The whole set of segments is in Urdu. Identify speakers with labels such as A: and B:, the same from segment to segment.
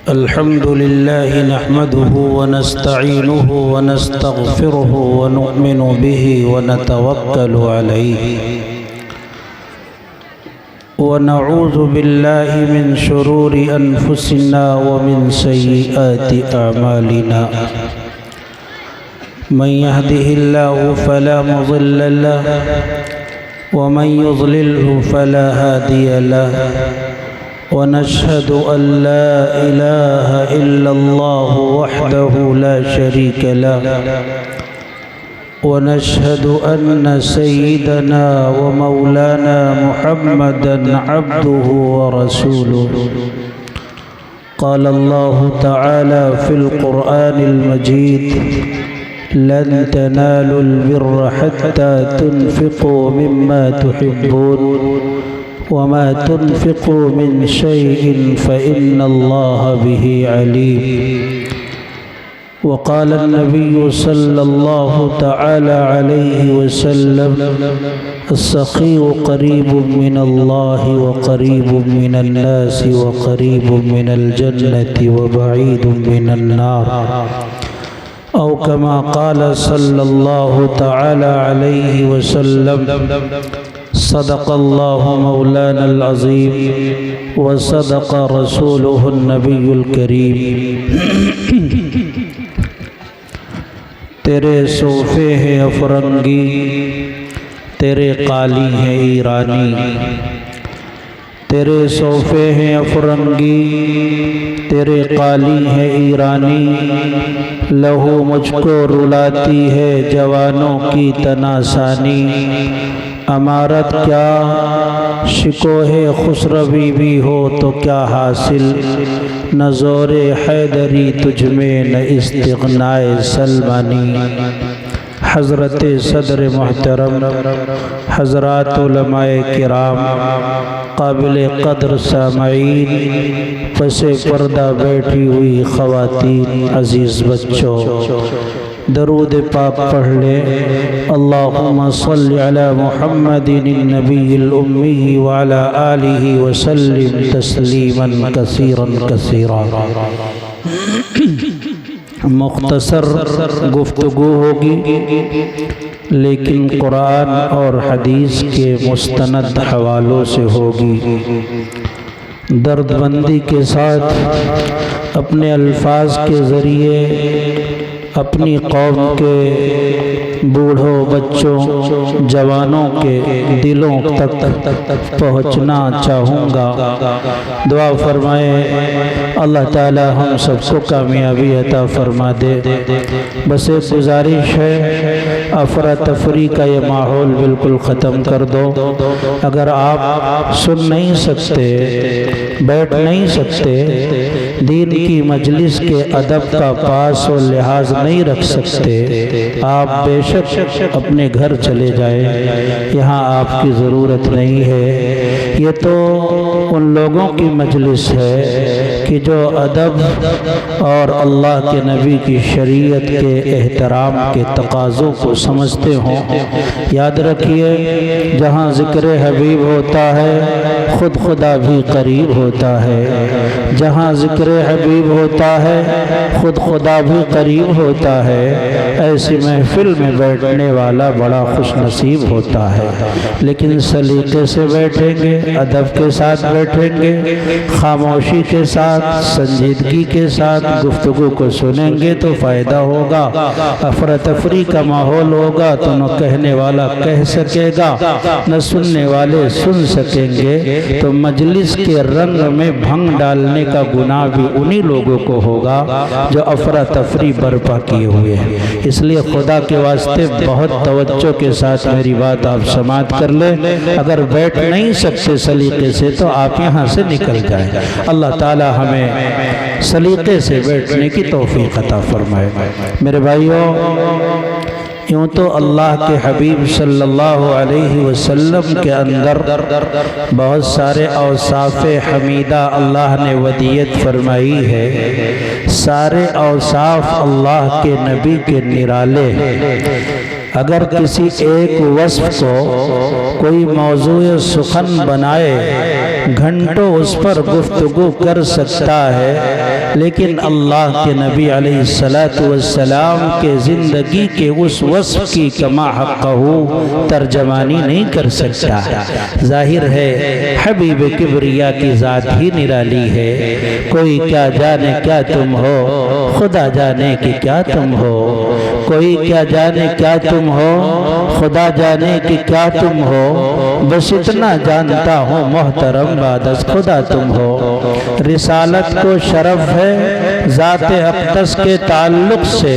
A: الحمد لله نحمده ونستعينه ونستغفره ونؤمن به ونتوكل عليه ونعوذ بالله من شرور أنفسنا ومن سيئات أعمالنا من يهده الله فلا مضل له ومن يضلله فلا هادي له ونشهد أن لا إله إلا الله وحده لا شريك له ونشهد أن سيدنا ومولانا محمدا عبده ورسوله قال الله تعالى في القرآن المجيد لن تنالوا البر حتى تنفقوا مما تحبون وما تنفقوا من شيء فإن الله به عليم وقال النبي صلى الله تعالى عليه وسلم السخي قريب من الله وقريب من الناس وقريب من الجنة وبعيد من النار أو كما قال صلى الله تعالى عليه وسلم صدق الله مولانا العظيم وصدق رسوله النبي الكريم تیرے صوفے ہیں افرنگی تیرے قالی ہیں ایرانی تیرے صوفے ہیں افرنگی تیرے قالی ہیں ایرانی لہو مجھ کو رلاتی ہے جوانوں کی تناسانی امارت کیا شکوہ خسروی بھی ہو تو کیا حاصل نہ زور حیدری تجھ میں نہ استغناء سلمانی حضرت صدر محترم حضرات علماء کرام قابل قدر سامعین پس پردہ بیٹھی ہوئی خواتین عزیز بچوں درود پاک پڑھ لے اللہم صلی علی محمد النبی الامی وعلی آلہ وسلم تسلیما کثیرا کثیرا مختصر گفتگو ہوگی لیکن قرآن اور حدیث کے مستند حوالوں سے ہوگی درد مندی کے ساتھ اپنے الفاظ کے ذریعے اپنی قوم کے بوڑھوں بچوں جوانوں کے دلوں تک پہنچنا چاہوں گا دعا فرمائے اللہ تعالی ہم سب کو کامیابی عطا فرما دے بس ایک گزارش ہے افراتفری کا یہ ماحول بالکل ختم کر دو اگر آپ سن نہیں سکتے بیٹھ نہیں سکتے دین کی مجلس کے ادب کا پاس و لحاظ نہیں رکھ سکتے آپ بے شک اپنے گھر چلے جائیں یہاں آپ کی ضرورت نہیں ہے یہ تو ان لوگوں کی مجلس ہے کہ جو ادب اور اللہ کے نبی کی شریعت کے احترام کے تقاضوں کو سمجھتے ہوں یاد رکھیے جہاں ذکر حبیب ہوتا ہے خود خدا بھی قریب ہوتا ہے جہاں ذکر حبیب ہوتا ہے خود خدا بھی قریب ہوتا ہے ایسی محفل میں بیٹھنے والا بڑا خوش نصیب ہوتا ہے لیکن سلیقے سے بیٹھیں گے ادب کے ساتھ بیٹھیں گے خاموشی کے ساتھ سنجیدگی کے ساتھ گفتگو کو سنیں گے تو فائدہ ہوگا افراتفری کا ماحول ہوگا تو نہ کہنے والا کہہ سکے گا نہ سننے والے سن سکیں گے تو مجلس کے رنگ میں بھنگ ڈالنے کا گناہ بھی انہی لوگوں کو ہوگا جو افراتفری برپا کیے ہوئے ہیں اس لیے خدا کے واسطے بہت توجہ کے ساتھ میری بات آپ سماعت کر لیں اگر بیٹھ نہیں سکتے سلیقے سے تو آپ یہاں سے نکل جائیں اللہ تعالی ہمیں سلیقے سے بیٹھنے کی توفیق عطا فرمائے میرے بھائیوں یوں تو اللہ کے حبیب صلی اللہ علیہ وسلم کے اندر بہت سارے اوصاف حمیدہ اللہ نے ودیت فرمائی ہے سارے اوصاف اللہ کے نبی کے نرالے ہیں اگر کسی ایک وصف کو کوئی موضوع سخن بنائے گھنٹوں اس پر گفتگو کر سکتا ہے، لیکن اللہ کے نبی علیہ السلام کے زندگی کے اس وصف کی کما حقہ ترجمانی نہیں کر سکتا۔ ظاہر ہے حبیب کبریا کی ذات ہی نرالی ہے، کوئی کیا جانے کیا تم ہو، خدا جانے کہ کیا تم ہو، کوئی کیا جانے کیا تم ہو، خدا جانے کہ کیا تم ہو، بس اتنا جانتا ہوں محترم بعد از خدا تم ہو۔ رسالت کو شرف ہے ذات اقدس کے تعلق سے،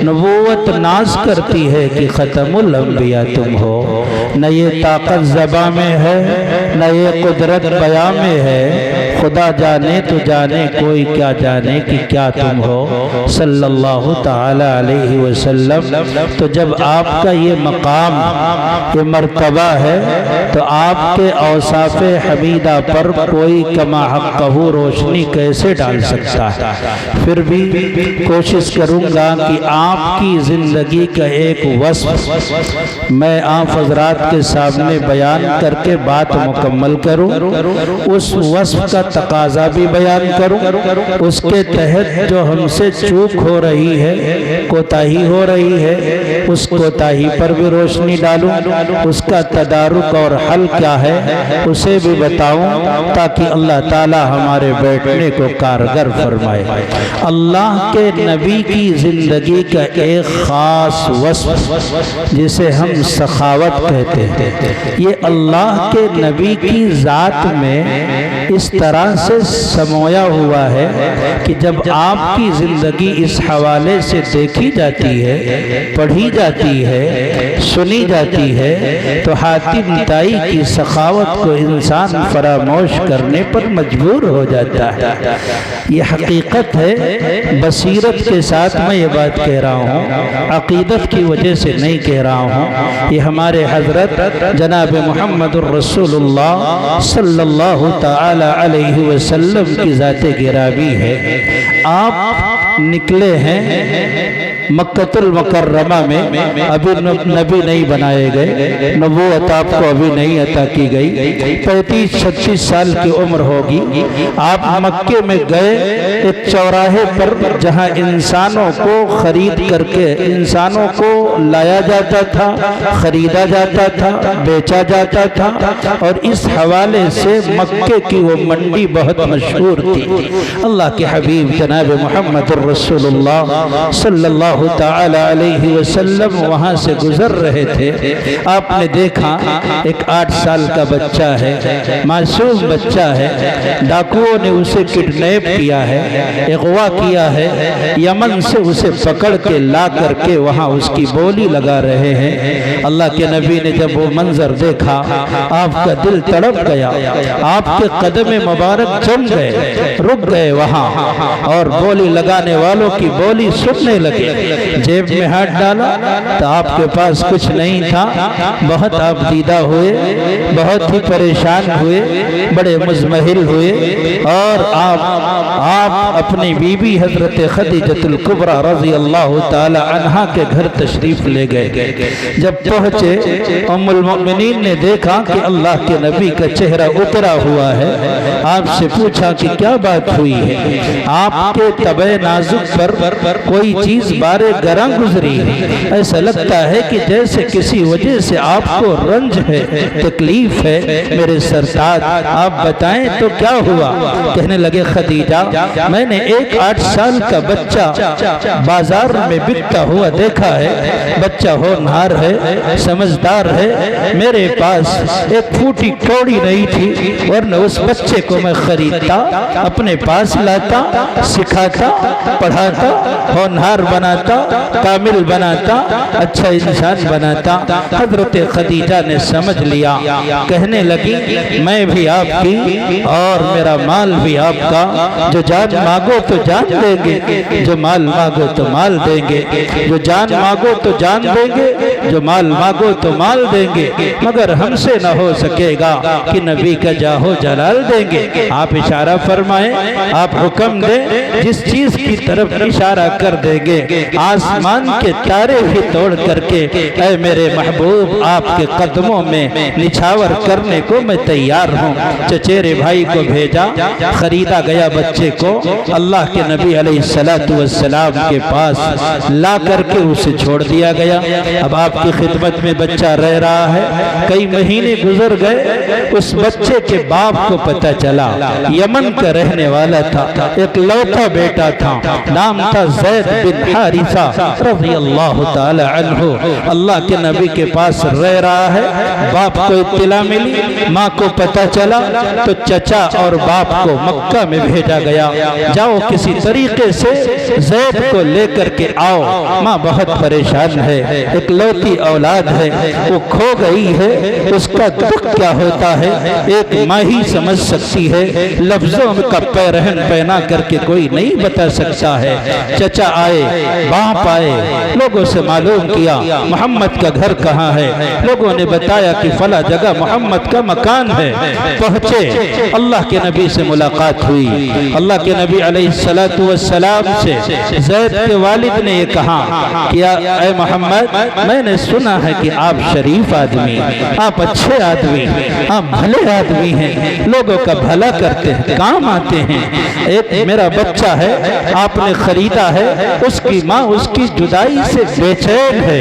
A: نبوت ناز کرتی ہے کہ ختم الانبیاء تم ہو۔ نہ یہ طاقت زباں میں ہے نہ یہ قدرت بیاں میں ہے، خدا جانے تو جانے کوئی کیا جانے کہ کیا تم ہو صلی اللہ تعالی علیہ وسلم۔ تو جب آپ کا یہ مقام یہ مرتبہ ہے تو آپ کے اوصاف حمیدہ پر کوئی کما حقہ روشنی کیسے ڈال سکتا ہے؟ پھر بھی کوشش کروں گا کہ آپ کی زندگی کا ایک وصف میں آپ حضرات کے سامنے بیان کر کے بات مکمل کروں، اس وصف کا تقاضا بھی بیان کروں، اس کے تحت جو ہم سے چوک ہو رہی ہے، کوتاہی ہو رہی ہے، اس کوتاہی پر بھی روشنی ڈالوں، اس کا تدارک اور حل کیا ہے اسے بھی بتاؤں، تاکہ اللہ تعالی ہمارے بیٹھنے کو کارگر فرمائے۔ اللہ کے نبی کی زندگی کا ایک خاص وصف جسے ہم سخاوت کہتے ہیں، یہ اللہ کے نبی کی ذات میں اس طرح سے سمویا ہوا ہے کہ جب آپ کی زندگی اس حوالے سے دیکھی جاتی ہے، پڑھی جاتی ہے، سنی جاتی ہے، تو حاتم طائی کی سخاوت کو انسان فراموش کرنے پر مجبور ہو جاتا ہے۔ یہ حقیقت ہے، بصیرت کے ساتھ میں یہ بات کہہ رہا ہوں، عقیدت کی وجہ سے نہیں کہہ رہا ہوں۔ یہ ہمارے حضرت جناب محمد الرسول اللہ صلی اللہ تعالی علیہ وسلم کی ذات گرامی ہے۔ آپ نکلے ہیں مکۃ المکرمہ میں، ابھی نبی نہیں بنائے گئے، نبوت آپ کو ابھی نہیں عطا کی گئی، 35-36 سال کی عمر ہوگی۔ آپ مکے میں گئے ایک چوراہے پر جہاں انسانوں کو خرید کر کے انسانوں کو لایا جاتا تھا، خریدا جاتا تھا، بیچا جاتا تھا، اور اس حوالے سے مکے کی وہ منڈی بہت مشہور تھی۔ اللہ کے حبیب جناب محمد الرسول اللہ صلی اللہ تعالی علیہ وسلم وہاں سے گزر رہے تھے۔ آپ نے دیکھا ایک 8 سال کا بچہ ہے، معصوم بچہ ہے، ڈاکوؤں نے اسے کڈنیپ کیا ہے، اغوا کیا ہے، یمن سے اسے پکڑ کے لا کر کے وہاں اس کی بولی لگا رہے ہیں۔ اللہ کے نبی نے جب وہ منظر دیکھا آپ کا دل تڑپ گیا، آپ کے قدم مبارک جم گئے، رک گئے وہاں، اور بولی لگانے والوں کی بولی سننے لگے۔ جیب میں ہاتھ ڈالا تو آپ کے پاس کچھ نہیں تھا، بہت آپ دیدہ ہوئے، بہت ہی پریشان ہوئے، بڑے مزمحل ہوئے، اور آپ اپنی بیوی حضرت خدیجۃ الکبریٰ رضی اللہ تعالی عنہا کے گھر تشریف لے گئے۔ جب پہنچے ام المؤمنین نے دیکھا کہ اللہ کے نبی کا چہرہ اترا ہوا ہے، آپ سے پوچھا کہ کیا بات ہوئی ہے؟ آپ کے طبع نازک پر کوئی چیز بارے گراں گزری ہے، ایسا لگتا ہے کہ جیسے کسی وجہ سے آپ کو رنج ہے، تکلیف ہے، میرے سرتاج آپ بتائیں تو کیا ہوا؟ کہنے لگے خدیجہ میں نے ایک 8 سال کا بچہ بازار میں بکتا ہوا دیکھا ہے، بچہ ہونہار ہے، سمجھدار ہے، میرے پاس ایک پھوٹی کوڑی نہیں تھی، ورنہ اس بچے کو میں خریدتا، اپنے پاس لاتا، سکھاتا، پڑھاتا، ہونہار بناتا، کامل بناتا، اچھا انسان بناتا۔ حضرت خدیجہ نے سمجھ لیا، کہنے لگی میں بھی آپ کی اور میرا مال بھی آپ کا، جو جان مانگو تو جان دیں گے، جو مال مانگو تو مال دیں گے، جو جان مانگو تو جان دیں گے، جو مال مانگو تو مال دیں گے، مگر ہم سے نہ ہو سکے گا کہ نبی کا جاہو جلال دیں گے۔ آپ اشارہ فرمائیں، آپ حکم دیں، جس چیز کی طرف اشارہ کر دیں گے آسمان کے تارے بھی توڑ کر کے اے میرے محبوب آپ کے قدموں میں نچھاور کرنے کو میں تیار ہوں۔ چچیرے بھائی کو بھیجا، خریدا گیا بچے کو اللہ کے نبی علیہ السلام کے پاس لا کر کے اسے چھوڑ دیا گیا۔ اب آپ کی خدمت میں بچہ رہ رہا ہے، کئی مہینے گزر گئے، اس بچے کے باپ کو پتہ چلا، یمن کا رہنے والا تھا، ایک لوتا بیٹا تھا، نام تھا زید بن حارثہ رضی اللہ تعالی عنہ، اللہ کے نبی کے پاس رہ رہا ہے۔ باپ کو اطلاع ملی، ماں کو پتہ چلا تو چچا اور باپ کو مکہ میں بھیجا گیا، جاؤ کسی طریقے سے زید کو لے کر کے آؤ، ماں بہت پریشان ہے، ایک لوتی اولاد ہے، وہ کھو گئی ہے، اس کا دکھ کیا ہوتا ہے ایک ماں ہی سمجھ سکتی ہے، لفظوں کا پیرہن پہنا کر کے کوئی نہیں بتا سکتا ہے۔ چچا آئے، باپ آئے، لوگوں سے معلوم کیا محمد کا گھر کہاں ہے، لوگوں نے بتایا کہ فلاں جگہ محمد کا مکان ہے۔ پہنچے، اللہ کے نبی سے ملاقات ہوئی، اللہ کے نبی علیہ السلام سے زید کے والد نے یہ کہا کہ اے محمد، میں نے سنا ہے کہ آپ شریف آدمی، آپ اچھے آدمی، آپ بھلے آدمی ہیں، لوگوں کا بھلا کرتے ہیں، کام آتے ہیں۔ ایک میرا بچہ ہے، آپ نے خریدا ہے، اس کی ماں اس کی جدائی سے بے چین ہے،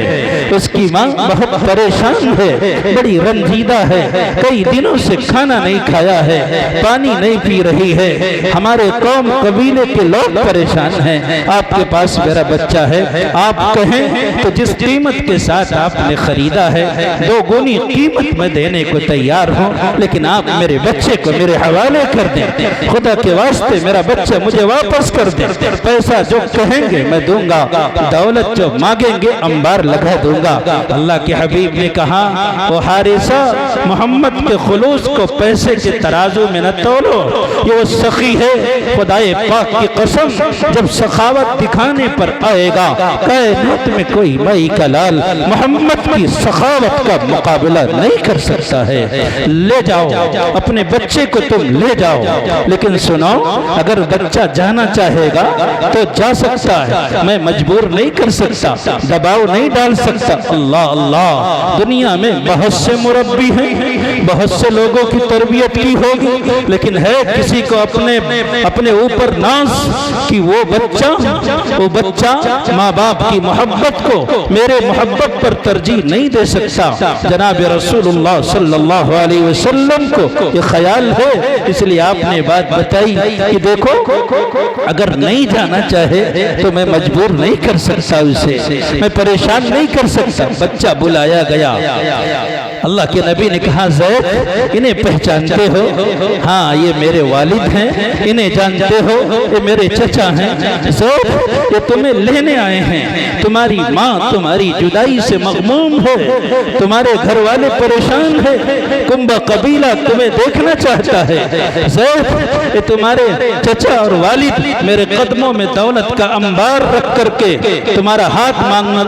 A: اس کی ماں بہت پریشان ہے، بڑی رنجیدہ ہے، کئی دنوں سے کھانا نہیں کھایا ہے، پانی نہیں پی رہی ہے، ہمارے قوم قبیلے کے لوگ پریشان ہیں، آپ کے پاس میرا بچہ ہے، آپ کہیں تو جس قیمت کے ساتھ آپ نے خریدا ہے دو گنی قیمت میں دینے کو تیار ہوں، لیکن آپ میرے بچے کو میرے حوالے کر دیں، خدا کے واسطے میرا بچہ مجھے واپس کر دیں، پیسہ جو کہیں گے میں دوں گا، دولت جو مانگیں گے انبار لگا دوں گا۔ اللہ کے حبیب نے کہا وہ حارثہ، محمد کے خلوص کو پیسے کے ترازو میں نہ تولو، یہ وہ سخی ہے، خدائے پاک کی قسم جب سخاوت دکھانے پر آئے گا کائنات میں کوئی مائی کا لال محمد کی سخاوت کا مقابلہ نہیں کر سکتا ہے۔ لے جاؤ اپنے بچے کو، تم لے جاؤ، لیکن سنو اگر بچہ جانا چاہے گا تو جا سکتا ہے، میں مجبور نہیں کر سکتا، دباؤ نہیں ڈال سکتا۔ اللہ اللہ، دنیا میں بہت سے مربی ہیں، بہت سے لوگوں کی تربیت کی ہوگی، لیکن ہے کسی کو اپنے اوپر ناز کہ وہ بچہ ماں باپ کی محبت کو میرے محبت پر ترجیح نہیں دے سکتا۔ جناب رسول اللہ صلی اللہ علیہ وسلم کو یہ خیال ہے، اس لیے آپ نے بات بتائی کہ دیکھو اگر نہیں جانا چاہے تو میں مجبور نہیں کر سکتا، اسے میں پریشان نہیں کر سکتا۔ بچہ بلایا گیا، اللہ کے نبی نے کہا زید انہیں پہچانتے ہو؟ ہاں یہ میرے والد ہیں، انہیں جانتے ہو؟ یہ میرے چچا ہیں۔ زید یہ تمہیں لینے آئے ہیں، تمہاری ماں تمہاری جدائی سے مغموم ہے، تمہارے گھر والے پریشان ہیں، کنبہ قبیلہ تمہیں دیکھنا چاہتا ہے۔ زید یہ تمہارے چچا اور والد میرے قدموں میں دولت کا انبار رکھ کر کے تمہارا ہاتھ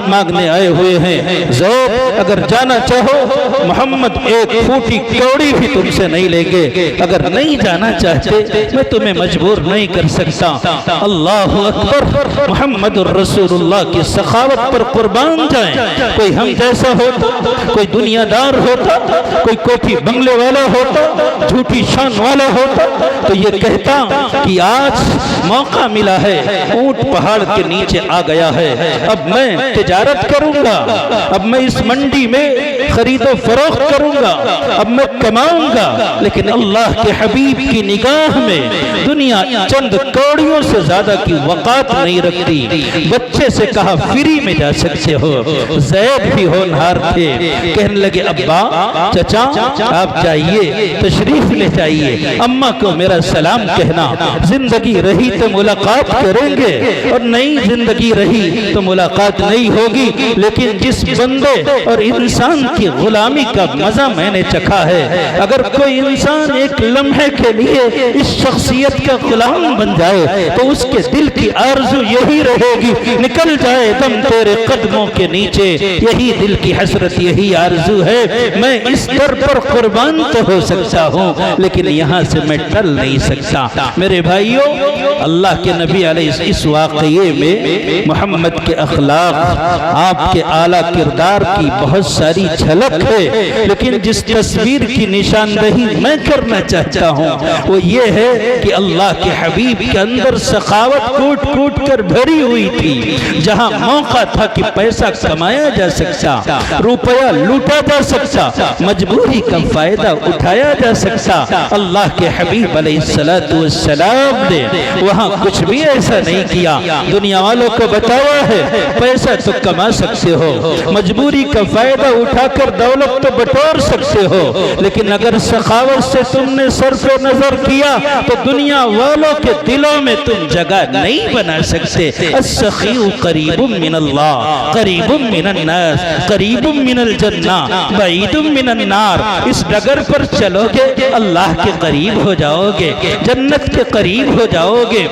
A: مانگنے آئے ہوئے ہیں۔ زید اگر جانا چاہو محمد ایک پھوٹی کوڑی بھی تم سے نہیں لیں گے، اگر نہیں جانا چاہتے میں تمہیں مجبور نہیں کر سکتا۔ اللہ اکبر، محمد الرسول اللہ کی سخاوت پر قربان جائیں۔ کوئی ہم جیسا ہوتا، کوئی دنیا دار ہوتا، کوئی کوٹھی بنگلے والا ہوتا، جھوٹی شان والا ہوتا تو یہ کہتا کہ آج موقع ملا ہے، اونٹ پہاڑ کے نیچے آ گیا ہے، اب میں تجارت کروں گا، اب میں اس منڈی میں خرید و فروخت کروں گا، اب میں کماؤں گا۔ لیکن اللہ کے حبیب کی نگاہ میں دنیا چند کوڑیوں سے زیادہ کی وقات نہیں رکھتی۔ بچے سے کہا فری میں جا سکتے ہو۔ زید بھی ہونہار تھے، کہنے لگے ابا چچا آپ جائیے، تشریف لے جائیے، اماں کو میرا سلام کہنا، زندگی رہی تو ملاقات کریں گے اور نئی زندگی رہی تو ملاقات نہیں ہوگی، لیکن جس بندے اور انسان کی غلامی غلامی کا مزہ میں نے چکھا ہے۔ اگر کوئی انسان ایک لمحے کے لیے اس شخصیت کا غلام بن جائے تو اس کے دل کی آرزو یہی رہے گی، نکل جائے دم تیرے قدموں کے نیچے، یہی دل کی حسرت، یہی آرزو ہے۔ میں اس در پر قربان تو ہو سکتا ہوں لیکن یہاں سے میں ٹل نہیں سکتا۔ میرے بھائیوں، اللہ کے نبی علیہ اس واقعے میں محمد کے اخلاق، آپ کے اعلیٰ کردار کی بہت ساری جھلک ہے، لیکن جس تصویر کی نشاندہی میں کرنا چاہتا ہوں وہ یہ ہے کہ اللہ کے حبیب کے اندر سخاوت کوٹ کوٹ کر بھری ہوئی تھی۔ جہاں موقع تھا کہ پیسہ کمایا جا سکتا، روپیہ لوٹا جا سکتا، مجبوری کا فائدہ اٹھایا جا سکتا، اللہ کے حبیب علیہ السلام نے وہاں کچھ بھی ایسا نہیں کیا۔ دنیا والوں کو بتایا ہے پیسہ تو کما سکتے ہو، مجبوری کا فائدہ اٹھا کر دولت تو بٹور سکتے ہو، لیکن اگر سخاوت سے تم نے صرف نظر کیا تو دنیا والوں کے دلوں میں تم جگہ نہیں بنا سکتے۔ السخی قریب من اللہ، قریب من الناس، قریب من الجنہ، بعید من النار۔ اس ڈگر پر چلو گے اللہ کے قریب ہو جاؤ گے، جنت کے قریب ہو جاؤ گے۔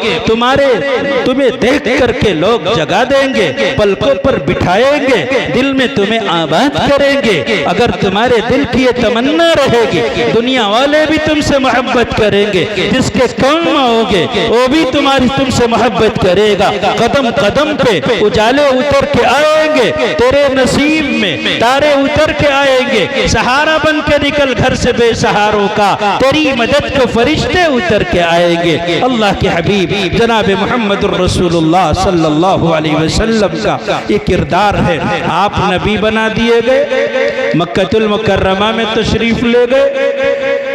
A: تمہیں دیکھ کر کے لوگ جگہ دیں گے، پلکوں پر بٹھائیں گے، دل میں تمہیں آباد کریں گے۔ اگر تمہارے دل کی یہ تمنا رہے گی دنیا والے بھی تم سے محبت کریں گے، جس کے کام آؤ گے وہ بھی تم سے محبت کرے گا۔ قدم قدم پہ اجالے اتر کے آئیں گے، تیرے نصیب میں تارے اتر کے آئیں گے، سہارا بن کے نکل گھر سے بے سہاروں کا، تیری مدد کو فرشتے اتر کے آئیں گے۔ اللہ کے حبیب جناب محمد الرسول اللہ صلی اللہ علیہ وسلم کا یہ کردار ہے۔ آپ نبی بنا دیے گئے، مکہ المکرمہ میں تشریف لے گئے،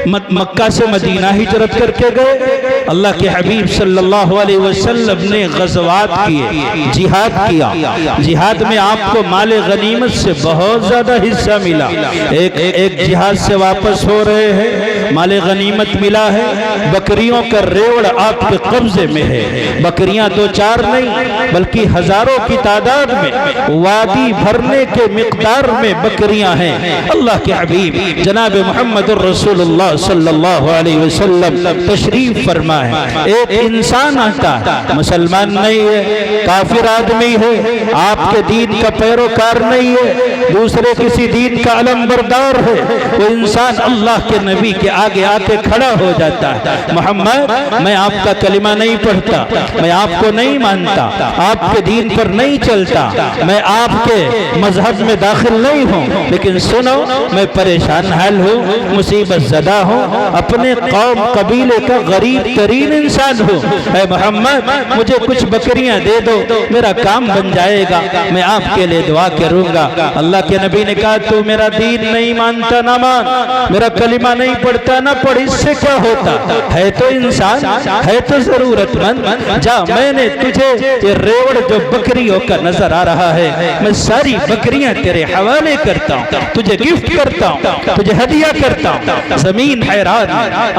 A: مکہ سے مدینہ ہجرت کر کے گئے۔ اللہ کے حبیب صلی اللہ علیہ وسلم نے غزوات کیے، جہاد کیا۔ جہاد میں آپ کو مال غنیمت سے بہت زیادہ حصہ ملا۔ ایک جہاد سے واپس ہو رہے ہیں، مال غنیمت ملا ہے، بکریوں کا ریوڑ آپ کے قبضے میں ہے۔ بکریاں دو چار نہیں بلکہ ہزاروں کی تعداد میں، وادی بھرنے کے مقدار میں بکریاں ہیں۔ اللہ کے حبیب جناب محمد الرسول اللہ صلی اللہ علیہ وسلم تشریف فرما ہے۔ ایک انسان آتا ہے، مسلمان نہیں ہے، کافر آدمی ہے، آپ کے دین کا پیروکار نہیں ہے، دوسرے کسی دین کا علم بردار ہے، وہ انسان اللہ کے نبی کے آگے آ کے کھڑا ہو جاتا ہے۔ محمد، میں آپ کا کلمہ نہیں پڑھتا، میں آپ کو نہیں مانتا، آپ کے دین پر نہیں چلتا، میں آپ کے مذہب میں داخل نہیں ہوں، لیکن سنو میں پریشان حال ہوں، مصیبت زدہ ہوں، اپنے قوم قبیلے کا غریب ترین انسان ہوں۔ اے محمد، مجھے کچھ بکریاں دے دو، میرا کام بن جائے گا، میں آپ کے لیے دعا کروں گا۔ اللہ کے نبی نے کہا تو میرا دین نہیں مانتا نہ مان، میرا کلمہ نہیں پڑھتا نہ پڑھ، اس سے کیا ہوتا ہے؟ تو انسان ہے تو ضرورت مند، جا میں نے تجھے یہ ریوڑ جو بکریوں کا نظر آ رہا ہے میں ساری بکریاں تیرے حوالے کرتا ہوں، تجھے گفٹ کرتا ہوں، تجھے ہدیہ کرتا ہوں۔ زمین حیران،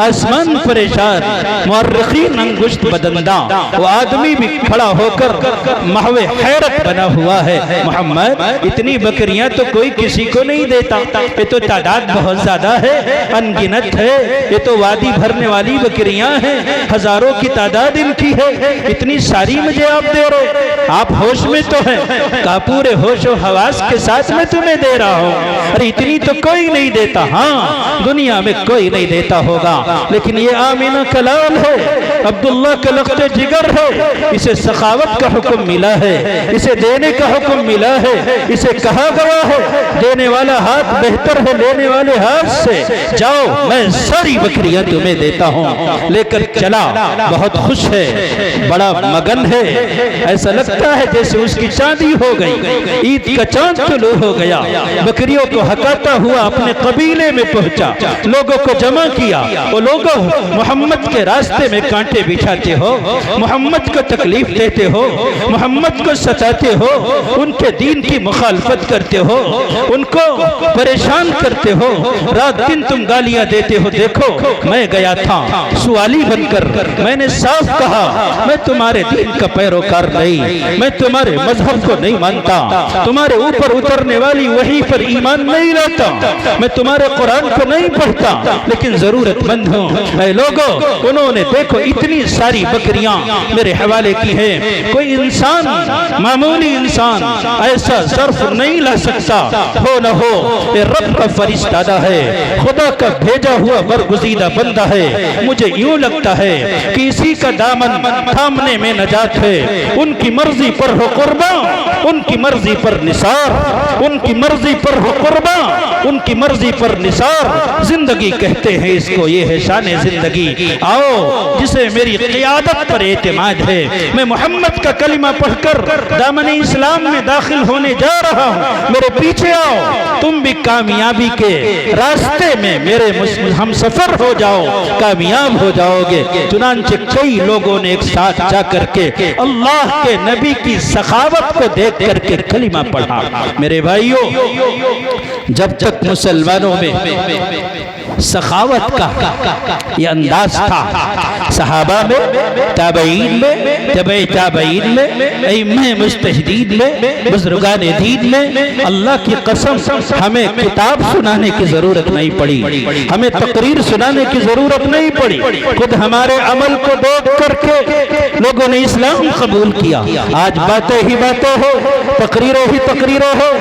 A: آسمان پریشان، مورخین انگشت بدنداں، وہ آدمی بھی کھڑا ہو کر محو حیرت بنا ہوا ہے۔ محمد، اتنی بکریاں تو کوئی کسی کو نہیں دیتا، یہ تو تعداد بہت زیادہ ہے، انگنت ہے، یہ تو وادی بھرنے والی بکریاں ہیں، ہزاروں کی تعداد ان کی ہے، اتنی ساری مجھے آپ دے رہے، آپ ہوش میں تو ہیں؟ کہا پورے ہوش و حواس کے ساتھ میں تمہیں دے رہا ہوں۔ ارے اتنی تو کوئی نہیں دیتا، ہاں دنیا میں کوئی نہیں دیتا ہوگا، لیکن یہ آمینہ کا لال ہے، عبداللہ کا لخت جگر ہے، اسے سخاوت کا حکم ملا ہے، اسے دینے کا حکم ملا ہے، اسے کہا گیا ہے دینے والا ہاتھ بہتر ہے لینے والے ہاتھ سے، جاؤ میں ساری بکریاں تمہیں دیتا ہوں۔ لے کر چلا، بہت خوش ہے، بڑا مگن ہے، ایسا لگتا ہے جیسے اس کی چاندی ہو گئی، عید کا چاند طلوع ہو گیا، بکریوں کو ہکاتا ہوا اپنے قبیلے میں پہنچا، لوگوں کو کو جمع کیا، وہ لوگوں محمد کے راستے میں کانٹے بچھاتے ہو، محمد کو تکلیف دیتے ہو، محمد کو ستاتے ہو، ان کے دین کی مخالفت کرتے ہو، ان کو پریشان کرتے ہو، رات دن تم گالیاں دیتے ہو۔ دیکھو میں گیا تھا سوالی بن کر، میں نے صاف کہا میں تمہارے دین کا پیروکار نہیں، میں تمہارے مذہب کو نہیں مانتا، تمہارے اوپر اترنے والی وحی پر ایمان نہیں لاتا، میں تمہارے قرآن کو نہیں پڑھتا، لیکن ضرورت مند ہوں۔ اے لوگو، انہوں نے دیکھو اتنی ساری بکریاں میرے حوالے کی ہیں، کوئی انسان، معمولی انسان ایسا ظرف نہیں لا سکتا، ہو نہ ہو یہ رب کا فرشتہ ہے، خدا کا بھیجا ہوا برگزیدہ بندہ ہے۔ مجھے یوں لگتا ہے کہ اسی کا دامن تھامنے میں نجات ہے۔ ان کی مرضی پر ہو قربان، ان کی مرضی پر نثار، ان کی مرضی پر ہو قربان، ان کی مرضی پر نثار۔ زندگی کہتے ہیں اس کو، یہ ہے شان زندگی۔ آؤ جسے میری قیادت پر اعتماد ہے، میں محمد کا کلمہ پڑھ کر دامن اسلام میں داخل ہونے جا رہا ہوں، میرے پیچھے آؤ، تم بھی کامیابی کے راستے میں میرے ہم سفر ہو جاؤ، کامیاب ہو جاؤ گے۔ چنانچہ کئی لوگوں نے ایک ساتھ جا کر کے اللہ کے نبی کی سخاوت کو دیکھ کر کے کلمہ پڑھا۔ میرے بھائیوں، جب تک مسلمانوں میں سخاوت کا یہ انداز تھا، صحابہ میں، تابعین میں، تبع تابعین میں، ائمہ مجتہدین میں، بزرگان دین میں، اللہ کی قسم ہمیں کتاب سنانے کی ضرورت نہیں پڑی، ہمیں تقریر سنانے کی ضرورت نہیں پڑی، خود ہمارے عمل کو دیکھ کر کے لوگوں نے اسلام قبول کیا۔ آج باتیں ہی باتیں ہو، تقریریں ہی تقریریں ہو،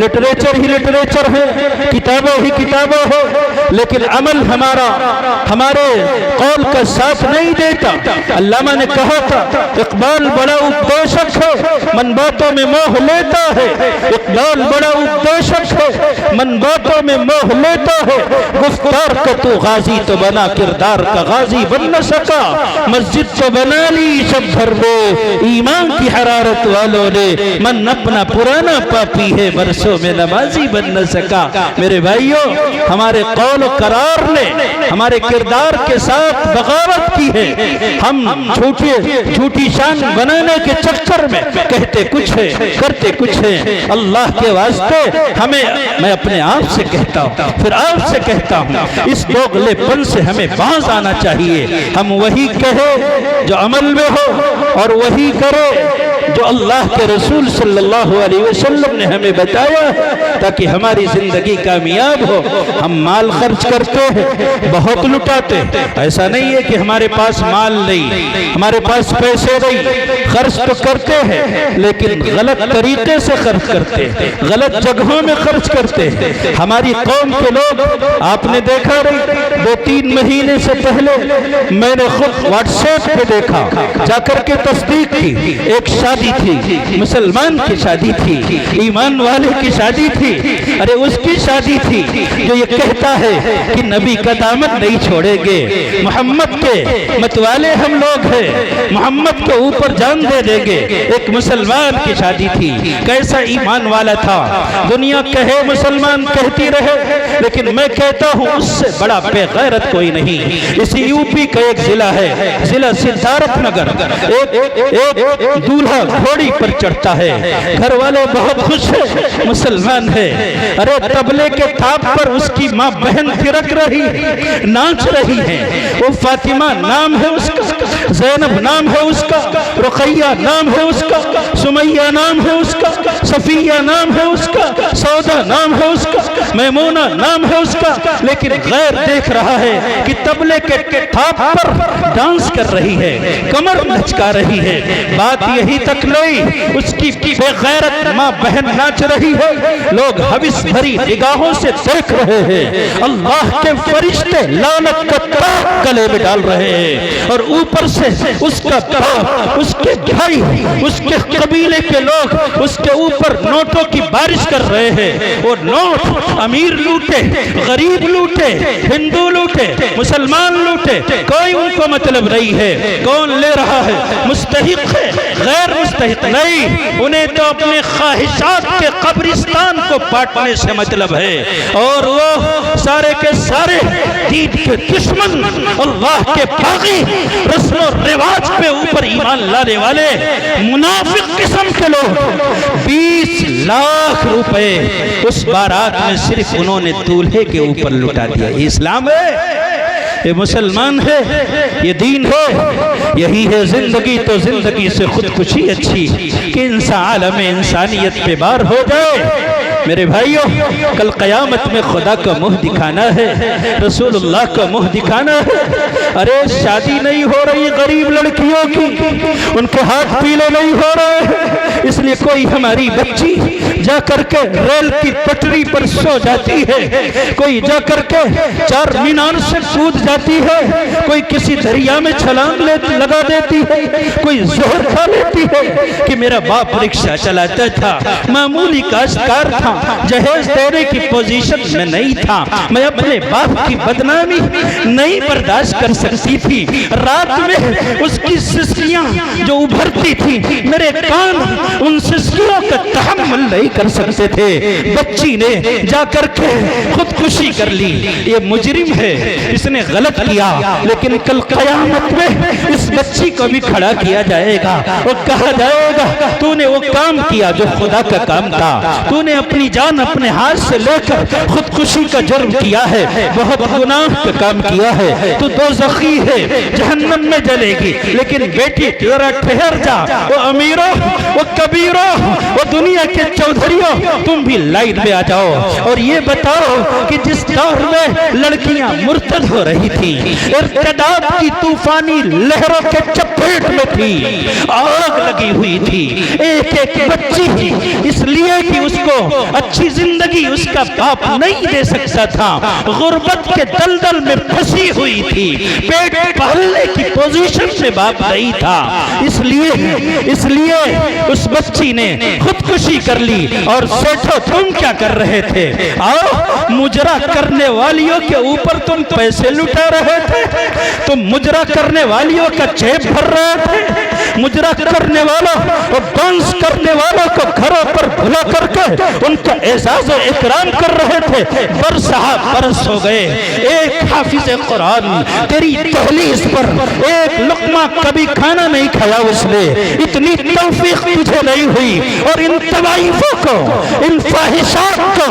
A: لٹریچر ہی لٹریچر ہے، کتابیں ہی کتابیں ہو، لیکن عمل ہمارا ہمارے قول کا ساتھ نہیں دیتا۔ علامہ نے کہا تھا اقبال بڑا اپدیشک ہے، من باتوں میں موہ لیتا ہے، اقبال بڑا اپدیشک ہے، من باتوں میں موہ لیتا ہے، گفتار کا تو غازی تو بنا، کردار کا غازی بن نہ سکا، مسجد تو بنا لی سب گھر میں، ایمان کی حرارت والوں نے، من اپنا پرانا پاپی ہے، برسوں میں نمازی بن نہ سکا۔ میرے بھائیوں، ہمارے قول و قرار نے ہمارے کردار کے ساتھ بغاوت کی ہے۔ ہم جھوٹی شان بنانے کے چکر میں کہتے کچھ ہے، کرتے کچھ ہے۔ اللہ کے واسطے میں اپنے آپ سے کہتا ہوں، پھر آپ سے کہتا ہوں، اس دوغلے پن سے ہمیں باز آنا چاہیے۔ ہم وہی کہے جو عمل میں ہو، اور وہی کرے جو اللہ کے رسول صلی اللہ علیہ وسلم نے ہمیں بتایا ہے، تاکہ ہماری زندگی کامیاب ہو۔ ہم مال خرچ کرتے ہیں، بہت لٹاتے ہیں، ایسا نہیں ہے کہ ہمارے پاس مال نہیں، ہمارے پاس پیسے نہیں، خرچ تو کرتے ہیں لیکن غلط طریقے سے خرچ کرتے ہیں، غلط جگہوں میں خرچ کرتے ہیں۔ ہماری قوم کے لوگ، آپ نے دیکھا نہیں، 2-3 مہینے سے پہلے میں نے خود واٹس ایپ پہ دیکھا، جا کر کے تصدیق کی، ایک شادی تھی، مسلمان کی شادی تھی، ایمان والے کی شادی تھی، ارے اس کی شادی تھی جو یہ کہتا ہے کہ نبی کا دامن نہیں چھوڑیں گے، محمد کے متوالے ہم لوگ ہیں، محمد کے اوپر جان دے دیں گے۔ ایک مسلمان کی شادی تھی، کیسا ایمان والا تھا، دنیا کہے مسلمان کہتی رہے، لیکن میں کہتا ہوں اس سے بڑا بے غیرت کوئی نہیں۔ اسی یو پی کا ایک ضلع ہے، ضلع سدھارتھ نگر، ایک دولہا گھوڑی پر چڑھتا ہے، گھر والے بہت خوش ہیں، مسلمان ہے، ارے طبلے کے تھاپ پر اس کی ماں بہن تھرک رہی ہے، ناچ رہی ہے، وہ فاطمہ نام ہے اس کا، زینب نام ہے اس کا، رقیہ نام ہے اس کا، سمیہ نام ہے اس کا، صفیہ نام ہے اس کا، سودا نام ہے اس کا، میمونہ نام ہے اس کا، لیکن غیر دیکھ رہا ہے کہ طبلے کے تھاپ پر ڈانس کر رہی ہے، کمر لچکا رہی ہے۔ بات یہی تک نہیں، اس کی بے غیرت ماں بہن ناچ رہی ہے، لوگ حوث بھری نگاہوں سے دیکھ رہے ہیں، اللہ کے فرشتے لعنت کا طاق گلے میں ڈال رہے ہیں، اور اوپر سے اس کا باپ، اس کے بھائی، اس کے قبیلے کے لوگ اس کے اوپر نوٹوں کی بارش کر رہے ہیں۔ وہ نوٹ امیر لوٹے، غریب لوٹے، ہندو لوٹے، مسلمان لوٹے، کوئی ان کو مطلب نہیں ہے کون لے رہا ہے، مستحق ہے غیر مستحق نہیں، انہیں تو اپنے خواہشات کے قبرستان کو پاٹنے سے مطلب ہے۔ اور وہ سارے کے سارے دین کے دشمن، اللہ کے باغی، رسم و رواج پہ اوپر ایمان لانے والے منافق قسم کے لوگ 20 لاکھ روپے اس بارات میں صرف انہوں نے دولہے کے اوپر لٹا دیا۔ یہ اسلام ہے، یہ مسلمان ہے، یہ دین ہے، یہی ہے زندگی۔ تو زندگی سے خودکشی اچھی کہ انسان عالم انسانیت پہ بار ہو جائے۔ میرے بھائیوں، کل قیامت میں خدا کا منہ دکھانا ہے، رسول اللہ کا منہ دکھانا ہے۔ ارے شادی نہیں ہو رہی غریب لڑکیوں کی، ان کے ہاتھ پیلے نہیں ہو رہے، اس لیے کوئی ہماری بچی جا کر کے ریل کی پٹری پر سو جاتی ہے، کوئی جا کر کے چار مینار سے کود جاتی ہے، کوئی کسی دریا میں چھلانگ لگا دیتی ہے، کوئی زہر کھا لیتی ہے کہ میرا باپ رکشہ چلاتا تھا، معمولی کاشتکار تھا، جہیز دینے کی پوزیشن میں نہیں تھا، میں اپنے باپ کی بدنامی نہیں برداشت کر سکتی تھی، رات میں اس کی سسکیاں جو ابھرتی تھی میرے کان ان سسکیوں کا تحمل نہیں کر سکتے تھے، بچی نے جا کر کے خودکشی کر لی۔ یہ مجرم ہے، اس نے غلط کیا، لیکن کل قیامت میں اس بچی کو بھی کھڑا کیا جائے گا اور کہا جائے گا تو نے وہ کام کیا جو خدا کا کام تھا، تو نے اپنی جان اپنے ہاتھ سے لے کر خودکشی کا جرم کیا ہے، بہت گناہ کا کام کیا ہے، تو دوزخی ہے، جہنم میں جلے گی۔ لیکن بیٹی تیرا ٹھہر جا، وہ امیروں، وہ کبیروں، وہ دنیا کے چودھریوں، تم بھی لائن میں آ جاؤ اور یہ بتاؤ کہ جس دور میں لڑکیاں مرتد ہو رہی تھی، ارتداد کی طوفانی لہروں کے چپیٹ میں تھی، آگ لگی ہوئی تھی، ایک ایک بچی اس لیے کہ اس کو اچھی زندگی اس کا باپ نہیں دے سکتا تھا، غربت کے دلدل میں پھنسی ہوئی تھی، پیٹ پالنے کی پوزیشن میں باپ نہیں تھا، اس لیے اس بچی نے خودکشی کر لی۔ اور سیٹھو تم کیا کر رہے تھے؟ آؤ، مجرا کرنے والیوں کے اوپر تم پیسے لٹا رہے تھے، تم مجرا کرنے والیوں کا جیب بھر رہے تھے، مجرا کرنے والوں اور ڈانس کرنے والوں کو گھروں پر بھلا کر کے ان کا اعزاز و اکرام کر رہے تھے۔ برسہ برس ہو گئے، ایک حافظ قرآن تیری دہلیز پر ایک لقمہ کبھی کھانا نہیں کھایا اس نے، اتنی توفیق تجھے نہیں ہوئی، اور ان طوائفوں کو، ان فاحشات کو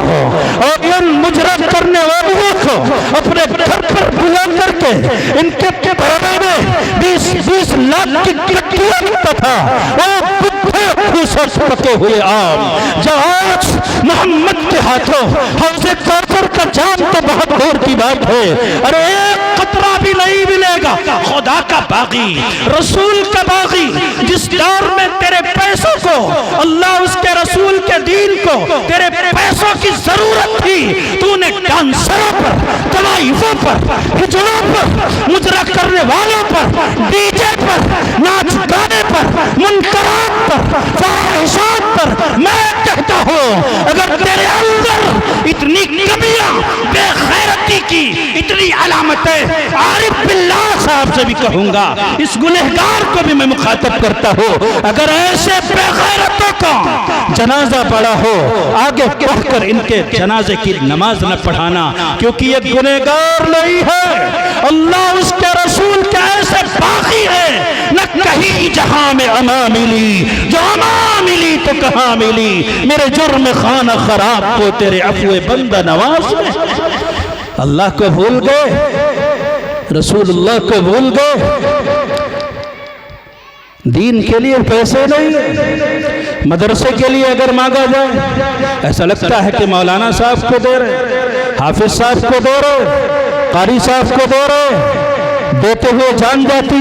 A: اور ان مجرا کرنے والوں کو اپنے گھر پر بلا کر کے ان کے بارے میں 20 لاکھ کی کٹیاں لگتا تھا، وہ بھٹے خوشت پکے ہوئے آم جو آج محمد کے ہاتھوں حوض کوثر کا جام تو بہت دور کی بات ہے، ارے ایک قطرہ بھی نہیں ملے گا۔ خدا کا باغی، رسول کا باغی، جس دور میں تیرے پیسوں کو، اللہ اس کے رسول کے دین کو تیرے پیسوں کی ضرورت تھی، تو نے ڈانسروں پر، طوائفوں پر، ہجڑوں پر، مجرا کرنے والوں پر، ڈی جے پر، ناچ گانے پر، منکرات پر، فاحشات پر، میں کہتا ہوں اگر تیرے اندر اتنی کمیاں، بے غیرتی کی اتنی علامتیں، عارف باللہ صاحب سے بھی کہوں گا، اس گنہگار کو بھی میں مخاطب کرتا ہوں، اگر ایسے بے غیرتوں کا جنازہ پڑا ہو، آگے کہہ کر ان کے جنازے کی نماز نہ پڑھانا، کیونکہ یہ گنہگار نہیں ہے، اللہ اس کے رسول کے ایسے باغی ہے، نہ کہیں جہاں میں اما ملی، جو اما ملی تو کہاں ملی، میرے جرم خانہ خراب کو تیرے عفو بندہ نواز میں۔ اللہ کو بھول گئے، رسول اللہ کو بھول گئے، دین کے لیے پیسے نہیں، مدرسے کے لیے اگر مانگا جائے ایسا لگتا ہے کہ مولانا صاحب کو دے رہے، حافظ صاحب کو دے رہے، قاری صاحب کو دے رہے، دیتے ہوئے جان جاتی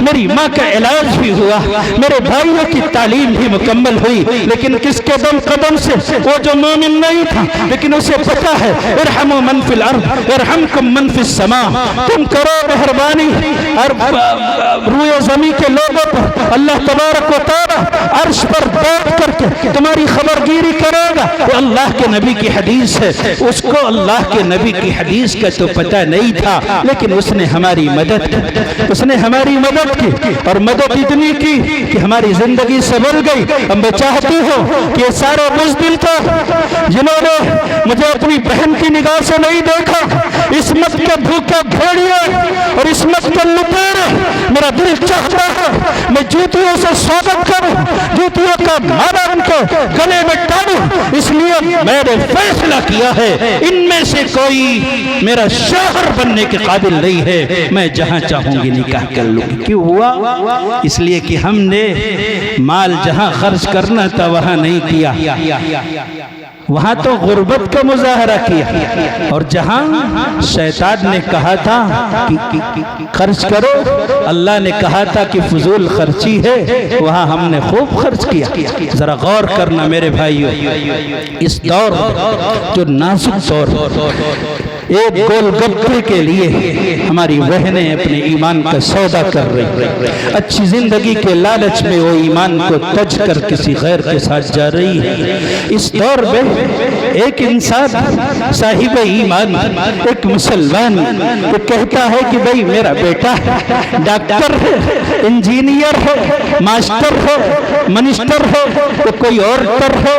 A: میری ماں کا علاج بھی ہوا، میرے بھائیوں کی تعلیم بھی مکمل ہوئی، لیکن کس کے دم قدم سے؟ وہ جو مومن نہیں تھا لیکن اسے پتا ہے ارحموا من فی الارض ارحمکم من فی السماء، تم کرو مہربانی اور روئے زمین کے لوگوں پر اللہ تبارک و تعالی عرش پر بیٹھ کر کے تمہاری خبرگیری کرے گا۔ وہ اللہ کے نبی کی حدیث ہے، اس کو اللہ کے نبی کی حدیث کا تو پتہ نہیں تھا، لیکن اس نے ہماری مدد کی، اس نے ہماری مدد کی، اور مدد اتنی کی کہ ہماری زندگی سنبھل گئی۔ اب میں چاہتی ہوں کہ یہ سارے بزدل تھے جنہوں نے مجھے اپنی بہن کی نگاہ سے نہیں دیکھا، عصمت کے بھوکے بھیڑیے اور عصمت کے لٹیرے، میرا دل چاہتا ہے میں جوتیوں سے سواگت کروں، جوتیوں کا مالا ان کے گلے میں ڈالوں، اس لیے میں نے فیصلہ کیا ہے ان میں سے کوئی میرا شوہر بننے کے قابل نہیں ہے، میں جہاں چاہوں گی نکاح کر لوں گی۔ کیوں ہوا؟ اس لیے کہ ہم نے مال جہاں خرچ کرنا تھا وہاں نہیں کیا، وہاں تو غربت کا مظاہرہ کیا، اور جہاں شیطان نے کہا تھا کہ خرچ کرو، اللہ نے کہا تھا کہ فضول خرچی ہے، وہاں ہم نے خوب خرچ کیا۔ ذرا غور کرنا میرے بھائیو، اس دور جو نازک دور، ایک گول گپے کے لیے ہماری بہنیں اپنے ایمان کا سودا کر رہی، اچھی زندگی کے لالچ میں وہ ایمان کو تج کر کسی غیر کے ساتھ جا رہی ہے۔ اس دور میں ایک انسان صاحب ایمان، ایک مسلمان، وہ کہتا ہے کہ بھئی میرا بیٹا ڈاکٹر ہے، انجینئر ہے، ماسٹر ہے، منسٹر ہے، وہ کوئی اور تر ہے،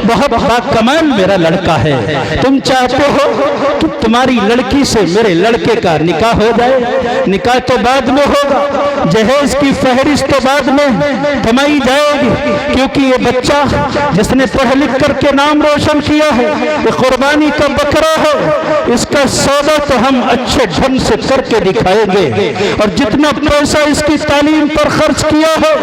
A: بہت باکمال میرا لڑکا ہے، تم چاہتے ہو کہ تمہاری لڑکی سے میرے لڑکے کا نکاح ہو جائے؟ نکاح تو بعد میں ہوگا، جہیز کی فہرست تو بعد میں تھمائی جائے گی، کیونکہ یہ بچہ جس نے پڑھ لکھ کر کے نام روشن کیا ہے، یہ قربانی کا بکرا ہے، اس کا سودا تو ہم اچھے ڈھنگ سے کر کے دکھائیں گے، اور جتنا پیسہ اس کی تعلیم پر خرچ کیا ہو،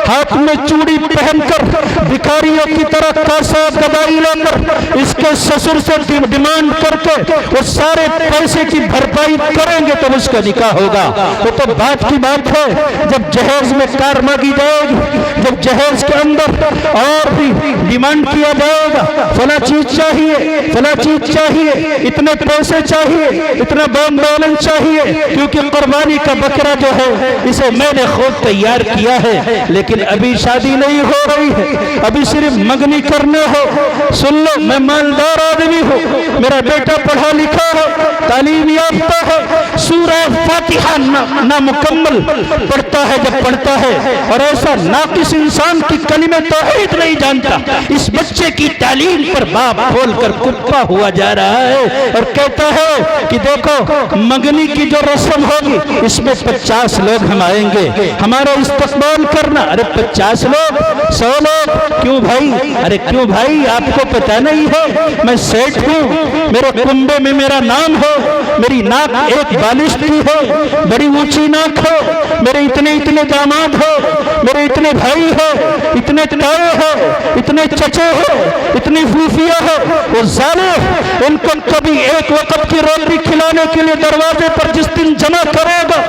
A: ہاتھ میں چوڑی پہن کر بھکاریوں کی طرح کاسا گدائی لے کر اس کے سسر سے ڈیمانڈ کر کے وہ سارے پیسے کی بھرپائی کریں گے تو اس کا نکاح ہوگا۔ وہ تو بات کی بات ہے جب جہیز میں کار مانگی جائے گی، جب جہیز کے اندر اور بھی ڈیمانڈ کیا جائے گا، فلاں چیز چاہیے، فلاں چیز چاہیے، اتنے پیسے چاہیے، اتنا بینک بیلنس چاہیے، کیونکہ قربانی کا بکرا جو ہے اسے میں نے خود تیار کیا ہے، لیکن ابھی شادی نہیں ہو رہی ہے، ابھی صرف منگنی کرنے ہو۔ سن لو، میں مالدار آدمی ہوں، میرا بیٹا پڑھا لکھا ہے، تعلیم یافتہ ہے، سورہ فاتحہ نامکمل پڑھتا ہے جب پڑھتا ہے، اور ایسا ناقص انسان کی کلمہ توحید نہیں جانتا، اس بچے کی تعلیم پر باپ بول کر کتا ہوا جا رہا ہے، اور کہتا ہے کہ دیکھو منگنی کی جو رسم ہوگی اس میں 50 لوگ ہم آئیں گے، ہمارا استقبال کرنا۔ ارے 50 لوگ، 100 لوگ، کیوں بھائی؟ ارے کیوں بھائی؟ آپ کو پتہ نہیں ہے میں سیٹ ہوں، میرے کنبے میں میرا نام ہو، میری ناک ایک بالش بھی ہو، بڑی اونچی ناک ہو، میرے اتنے داماد ہو، میرے اتنے بھائی ہو، اتنے تاؤ ہو، اتنے چچے ہو، اتنی پھوپھیاں ہو، وہ ظالم ان کو کبھی ایک وقت کی روٹی کھلانے کے لیے دروازے پر جس دن جمع کرے گا،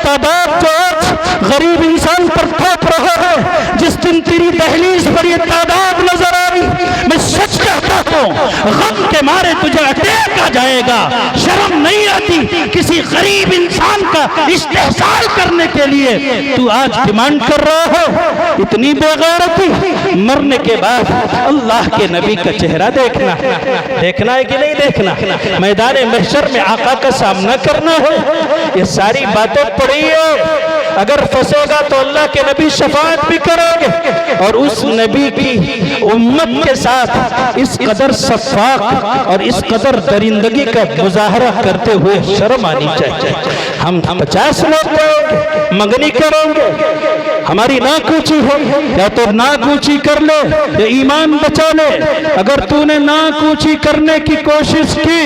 A: تعداد جو آج غریب انسان پر تھوپ رہا ہے، جس دن تیری دہلیز پر یہ تعداد نظر آ رہی، میں سچ کہتا ہوں غم کے مارے تجھے اٹیک آ جائے گا۔ شرم نہیں آتی کسی غریب انسان کا استحصال کرنے کے لیے تو آج ڈیمانڈ کر رہا ہے؟ اتنی بے غیرتی! مرنے کے بعد اللہ کے نبی کا چہرہ دیکھنا ہے کہ نہیں دیکھنا؟ میدان محشر میں آقا کا سامنا کرنا ہے، یہ ساری باتیں پڑھی ہے۔ اگر پھنسے گا تو اللہ کے نبی شفاعت بھی کریں گے، اور اس نبی کی امت کے ساتھ اس قدر شفاق اور اس قدر درندگی کا مظاہرہ کرتے ہوئے شرم آنی چاہیے۔ ہم 50 لوگ منگنی کریں گے، ہماری ناک اونچی ہو، یا تو ناک اونچی کر لے یا ایمان بچا لے۔ اگر تو نے ناک اونچی کرنے کی کوشش کی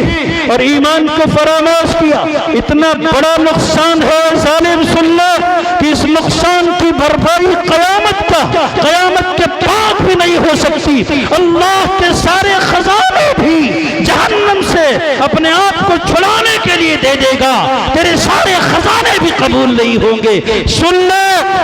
A: اور ایمان کو فراموش کیا، اتنا بڑا نقصان ہے ظالم، سن لو کہ اس نقصان کی بھرپائی قیامت کے بعد بھی نہیں ہو سکتی۔ اللہ کے سارے خزانے بھی جہنم سے اپنے آپ کو چھڑانے کے لیے دے دے گا، تیرے سارے خزانے بھی قبول نہیں ہوں گے۔ سن لو،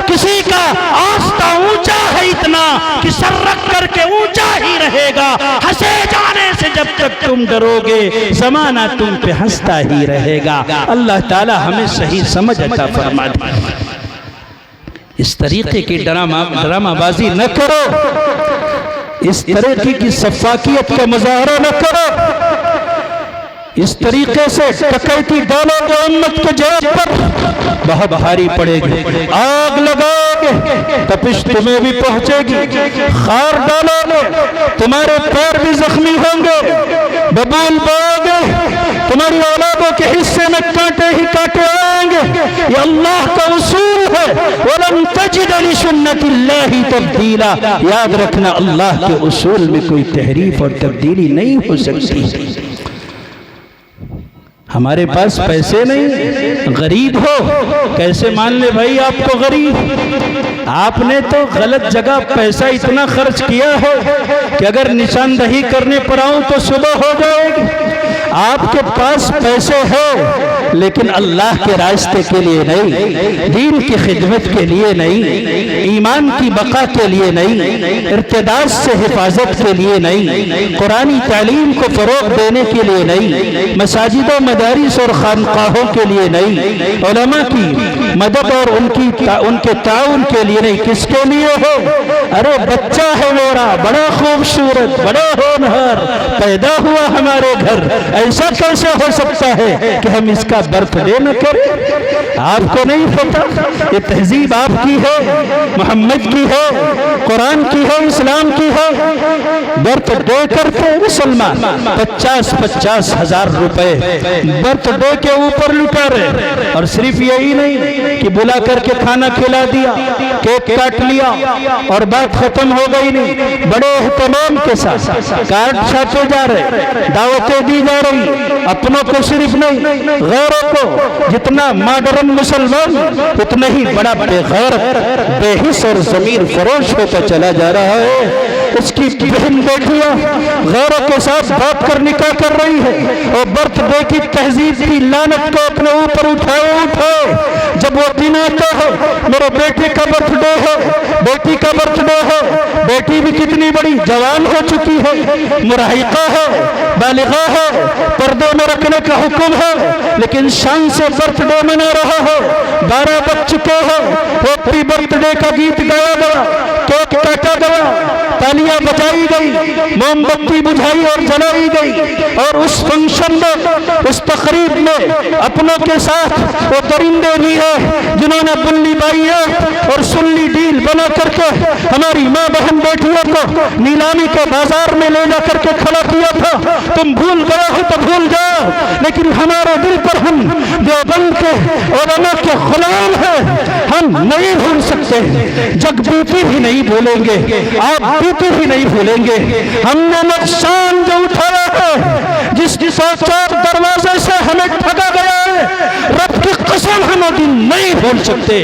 A: کسی کا آستہ اونچا ہے اتنا کہ سر رکھ کر کے اونچا ہی رہے گا، ہنسے جانے سے جب تک تم ڈرو گے زمانہ تم پہ ہنستا ہی رہے گا۔ اللہ تعالی ہمیں صحیح سمجھ عطا فرما دے۔ اس طریقے کی ڈرامہ بازی نہ کرو، اس طریقے کی سفاکیت کا مظاہرہ نہ کرو، اس طریقے سے ڈکیتی ڈالو گے امت کے جیب پر بہت بھاری پڑے گی، آگ لگاؤ گے تپش تمہیں بھی پہنچے گی، خار ڈالو گے تمہارے پیر بھی زخمی ہوں گے، ببول باؤ گے تمہاری اولادوں کے حصے میں کانٹے ہی کانٹے آئیں گے۔ یہ اللہ کا اصول ہے، وَلَن تَجِدَ لِسُنَّتِ اللَّهِ تَبْدِيلًا۔ یاد رکھنا، اللہ کے اصول میں کوئی تحریف اور تبدیلی نہیں ہو سکتی۔ ہمارے پاس پیسے نہیں، غریب ہو کیسے مان لے بھائی آپ کو غریب؟ آپ نے تو غلط جگہ پیسہ اتنا خرچ کیا ہے کہ اگر نشاندہی کرنے پر آؤں تو صبح ہو جائے گی۔ آپ کے پاس پیسے ہیں لیکن اللہ کے راستے کے لیے نہیں، دین کی خدمت کے لیے نہیں، ایمان کی بقا کے لیے نہیں، ارتداد سے حفاظت کے لیے نہیں، قرآنی تعلیم کو فروغ دینے کے لیے نہیں، مساجد و مدارس اور خانقاہوں کے لیے نہیں، علماء کی مدد اور ان کے تعاون کے لیے نہیں۔ کس کے لیے ہے؟ ارے بچہ ہے میرا بڑا خوبصورت، بڑا ہونہار، پیدا ہوا ہمارے گھر، ایسا کیسے ہو سکتا ہے کہ ہم اس کا برتھ ڈے نہ کریں؟ آپ کو نہیں پتا یہ تہذیب آپ کی ہے، محمد کی ہے، قرآن کی ہے، اسلام کی ہے۔ برتھ ڈے کرتے مسلمان 50-50 ہزار روپے برتھ ڈے کے اوپر لٹا رہے، اور صرف یہی نہیں کہ بلا کر کے کھانا کھلا دیا، کیک کاٹ لیا اور بات ختم ہو گئی، نہیں، بڑے اہتمام کے ساتھ کارڈ چھاپے جا رہے، دعوتیں دی جا رہی، اپنوں کو صرف نہیں غیروں کو۔ جتنا ماڈرن مسلمان اتنا ہی بڑا بے غیرت، بے حس اور ضمیر فروش ہوتا چلا جا رہا ہے۔ اس کی بہن بیٹیاں غیروں کے ساتھ بات کر نکاح کر رہی ہے، اور برتھ ڈے کی تہذیب کی لعنت کو اپنے اوپر اٹھائے۔ جب وہ دن آتا ہے میرے بیٹے کا برتھ ڈے ہے، بیٹی کا برتھ ڈے ہے، بیٹی بھی کتنی بڑی جوان ہو چکی ہے، مراہقہ ہے، بالغہ ہے، پردے میں رکھنے کا حکم ہے، لیکن شان سے برتھ ڈے منا رہا ہے۔ 12 بج چکے ہیں، ہیپی برتھ ڈے کا گیت گایا گیا، کیک کاٹا گیا، تالیاں بجائی گئی، موم بتی بجھائی اور جلائی گئی، اور اس فنکشن میں، اس تقریب میں اپنوں کے ساتھ وہ درندے بھی ہیں جنہوں نے بلی بائیاں اور سلی ڈیل بنا کر کے ہماری ماں بہن بیٹیوں کو نیلامی کے بازار میں لے جا کر کے کھڑا کیا تھا۔ تم بھول گئے ہو تو بھول جاؤ، لیکن ہمارے دل پر ہم دیوبند کے علماء کے غلام ہیں، ہم نہیں بھول سکتے۔ جگ بیتی بھی نہیں بھولیں گے، آپ بیتی بھی نہیں بھولیں گے۔ ہم نے نقصان جو اٹھایا ہے، جس چار دروازے سے ہمیں ٹھگا گیا ہے، رب کی قسم ہم وہ دن نہیں بھول سکتے۔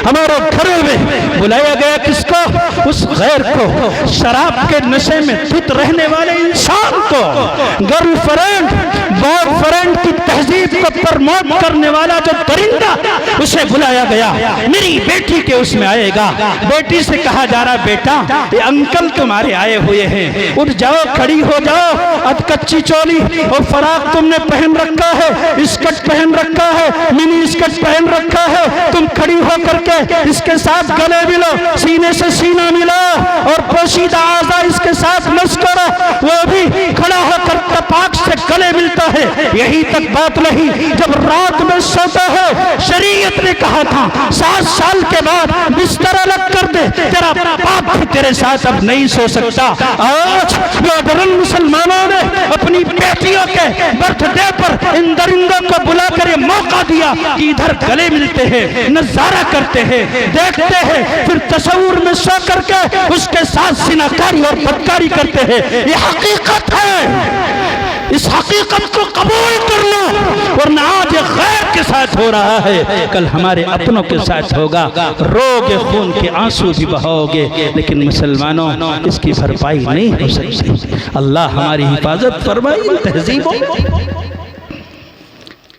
A: ہمارے گھروں میں بلایا گیا کس کو؟ اس غیر کو، شراب کے نشے میں دھت رہنے والے انسان کو، گرل فرینڈ بوائے فرینڈ کی تہذیب کو پرموٹ کرنے والا جو درندہ، اسے بلایا گیا۔ میری بیٹی کے اس میں آئے گا، بیٹی سے کہا جا رہا بیٹا یہ انکل تمہارے آئے ہوئے ہیں، اٹھ جاؤ، کھڑی ہو جاؤ، اد کچی چولی اور فراق تم نے پہن رکھا ہے، اسکرٹ پہن رکھا ہے، منی اسکرٹ پہن رکھا ہے، تم کھڑی ہو کر کے اس کے ساتھ گلے ملو، سینے سے سینہ ملا، اور پوشیدہ اعضاء اس کے ساتھ مس کرو، وہ بھی کھڑا ہو کر تپاک سے گلے ملتا ہے۔ یہی تک بات نہیں، جب رات میں سوتا ہے، شریعت نے کہا تھا 7 سال کے بعد بستر الگ کر دے، تیرا باپ بھی تیرے ساتھ اب نہیں سو سکتا۔ آج ماڈرن مسلمانوں نے اپنی بیٹیوں کے برتھ ڈے پر ان درندوں کو بلا کر یہ موقع دیا کہ ادھر گلے ملتے ہیں، نظارہ کرتے ہیں، دیکھتے ہیں، پھر تصور میں سو کر کے اس کے ساتھ زناکاری اور بدکاری کرتے ہیں۔ یہ حقیقت ہے، اس حقیقت کو قبول کر لو، ورنہ آج یہ غیر کے ساتھ ہو رہا ہے، کل ہمارے اپنوں کے ساتھ ہوگا۔ روگے خون کے آنسو بھی بہاؤ گے، لیکن مسلمانوں اس کی بھرپائی نہیں ہو سکتی۔ اللہ ہماری حفاظت فرمائے تہذیبوں۔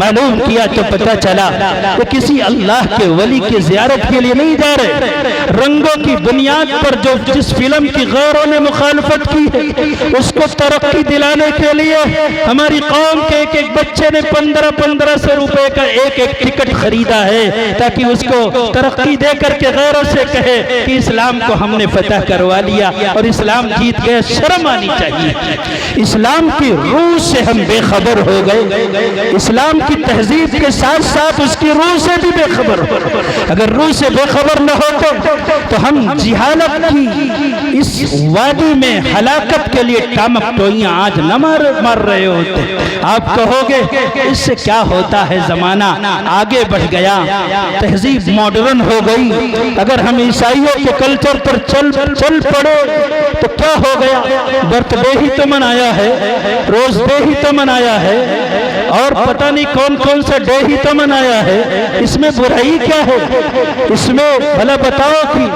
A: معلوم کیا تو پتہ چلا کہ کسی اللہ کے ولی کی زیارت کے لیے نہیں جا رہے، رنگوں کی بنیاد پر جو جس فلم کی غیروں نے مخالفت کی ہے اس کو ترقی دلانے کے لیے ہماری قوم کے ایک ایک بچے نے 1500 روپے کا ایک ایک ٹکٹ خریدا ہے تاکہ اس کو ترقی دے کر کے غیروں سے کہے کہ اسلام کو ہم نے فتح کروا لیا اور اسلام جیت گیا۔ شرم آنی چاہیے۔ اسلام کی روح سے ہم بے خبر ہو گئے، اسلام کی تہذیب کے ساتھ ساتھ اس کی روح سے بھی بے خبر ہو۔ اگر روح سے بے خبر نہ ہوتے تو ہم جہالت کی اس وادی میں ہلاکت کے لیے ٹامک ٹوئیاں آج نہ مار رہے ہوتے۔ آپ کہو گے اس سے کیا ہوتا ہے، زمانہ آگے بڑھ گیا، تہذیب ماڈرن ہو گئی، اگر ہم عیسائیوں کے کلچر پر چل پڑے تو کیا ہو گیا؟ برتھ ڈے ہی تو منایا ہے، روز ڈے ہی تو منایا ہے، اور پتہ نہیں کون کون سا ڈے ہی تو منایا ہے۔ اس میں برائی کیا ہے؟ اس میں بھلا بتاؤ کہ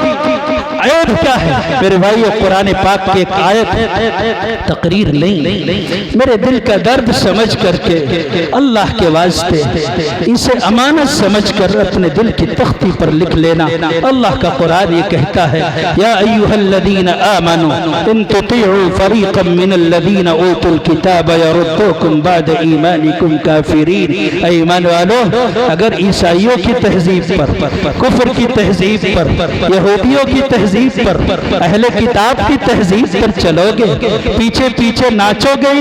A: عیب کیا ہے؟ میرے بھائیو، قرآن پاک کی ایک آیت تقریر نہیں، میرے دل کا درد سمجھ کر کے اللہ کے واسطے اسے امانت سمجھ کر اپنے دل کی تختی پر لکھ لینا۔ اللہ کا قرآن یہ کہتا ہے، یا ایھا الذین آمنوا ان تطیعوا فریقا من الذین اوتوا الکتاب یردوکم بعد ایمانکم کافرین۔ اے ایمان والو، اگر عیسائیوں کی تہذیب پر، کفر کی تہذیب پر، یہودیوں کی تہذیب پر، اہل کتاب کی تہذیب پر چلو گے، پیچھے پیچھے ناچو گے،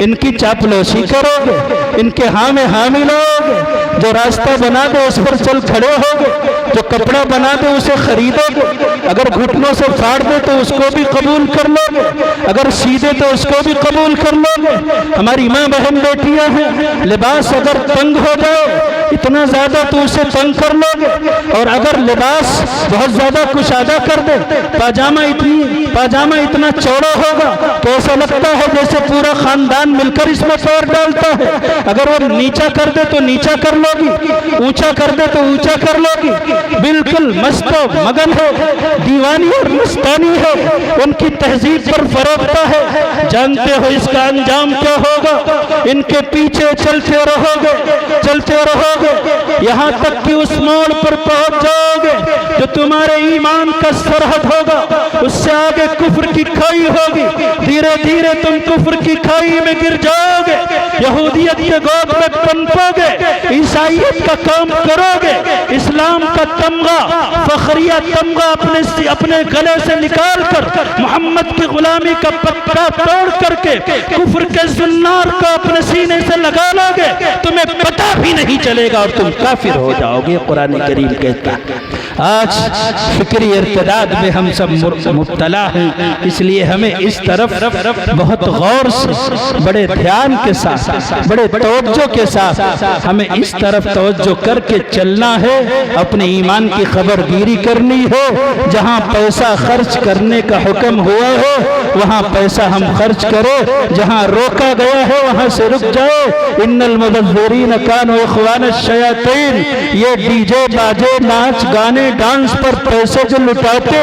A: ان کی چاپلوسی کرو گے، ان کے ہاں میں ہاں ملو گے، جو راستہ بنا دے اس پر چل کھڑے ہو گے، جو کپڑا بنا دے اسے خریدو گے، اگر گھٹنوں سے پھاڑ دے تو اس کو بھی قبول کر لو گے، اگر سیدھے تو اس کو بھی قبول کر لو گے۔ ہماری ماں بہن بیٹیاں ہیں، لباس اگر تنگ ہو جائے اتنا زیادہ تو اسے تنگ کر لو گے، اور اگر لباس بہت زیادہ کشادہ کر دے، پاجامہ اتنا چوڑا ہوگا تو ایسا لگتا ہے جیسے پورا خاندان مل کر اس میں پیر ڈالتا ہے، اگر وہ نیچا کر دے تو نیچا کر لو گی، اونچا کر دے تو اونچا کر لو گی، بالکل مست و مگن ہے، دیوانی اور مستانی ہے، ان کی تہذیب پر فروختہ ہے۔ جانتے ہو اس کا انجام کیا ہوگا؟ ان کے پیچھے چلتے رہو گے یہاں تک کہ اس موڑ پر پہنچ جاؤ گے جو تمہارے ایمان کا سرحد ہوگا، اس سے آگے کفر کی کھائی ہوگی، دھیرے دھیرے تم کفر کی کھائی میں گر جاؤ گے، یہودیت کے گود میں پنپو گے، عیسائیت کا کام کرو گے، اسلام کا تمغہ، فخریہ تمغہ اپنے گلے سے نکال کر محمد کی غلامی کا پتہ توڑ کر کے کفر کے زنار کو اپنے سینے سے لگا لو گے، تمہیں پتہ بھی نہیں چلے گا اور تم کافر ہو جاؤ گے۔ قرآن کریم کہتا ہے۔ آج فکری ارتداد میں ہم سب مبتلا ہیں، اس لیے ہمیں اس طرف بہت غور سے، بڑے دھیان کے ساتھ، بڑے توجہ کے ساتھ ہمیں اس طرف توجہ کر کے چلنا ہے، اپنے ایمان کی خبر گیری کرنی ہے۔ جہاں پیسہ خرچ کرنے کا حکم ہوا ہے وہاں پیسہ ہم خرچ کرو، جہاں روکا گیا ہے وہاں سے رک جائے۔ ان المبذرین کانوا اخوان الشیاطین، یہ ڈی جے باجے، ناچ گانے، ڈانس پر پیسے جو لٹاتے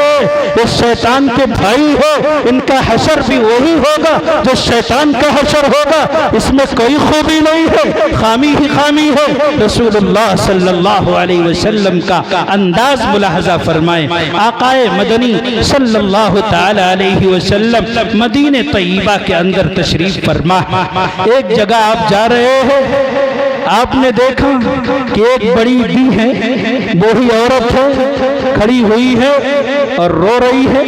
A: یہ شیطان کے بھائی ہو، ان کا حشر بھی وہی ہوگا جو شیطان کا حشر ہوگا، اس میں کوئی خوبی نہیں ہے، خامی ہی خامی ہے۔ رسول اللہ صلی اللہ علیہ وسلم کا انداز ملاحظہ فرمائیں۔ آقا مدنی صلی اللہ تعالی علیہ وسلم مدینہ طیبہ کے اندر تشریف فرما، ایک جگہ آپ جا رہے ہیں، آپ نے دیکھا کہ ایک بڑی بی ہے، بوڑھی عورت ہے، کھڑی ہوئی ہے اور رو رہی ہے،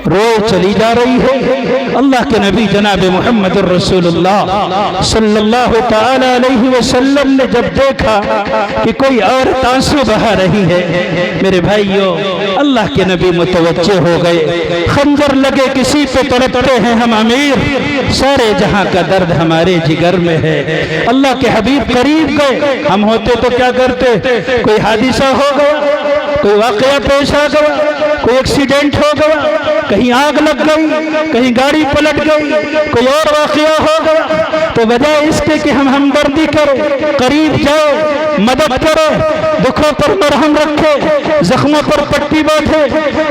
A: روئے چلی جا رہی ہے۔ اللہ کے نبی جناب محمد الرسول اللہ صلی اللہ تعالی علیہ وسلم نے جب دیکھا کہ کوئی عورت آنسو بہا رہی ہے، میرے بھائیو اللہ کے نبی متوجہ ہو گئے، خنجر لگے کسی پہ تڑپتے ہیں ہم امیر، سارے جہاں کا درد ہمارے جگر میں ہے۔ اللہ کے حبیب قریب گئے، ہم ہوتے تو کیا کرتے؟ کوئی حادثہ ہو گیا، کوئی واقعہ پیش آ گیا، کوئی ایکسیڈنٹ ہو گیا، کہیں آگ لگ گئی، کہیں گاڑی پلٹ گئی، کوئی اور واقعہ ہو گیا، تو بجائے اس کے کہ ہم ہمدردی کریں، قریب جائے، مدد کرے، دکھوں پر مرہم رکھے، زخموں پر پٹی بیٹھے،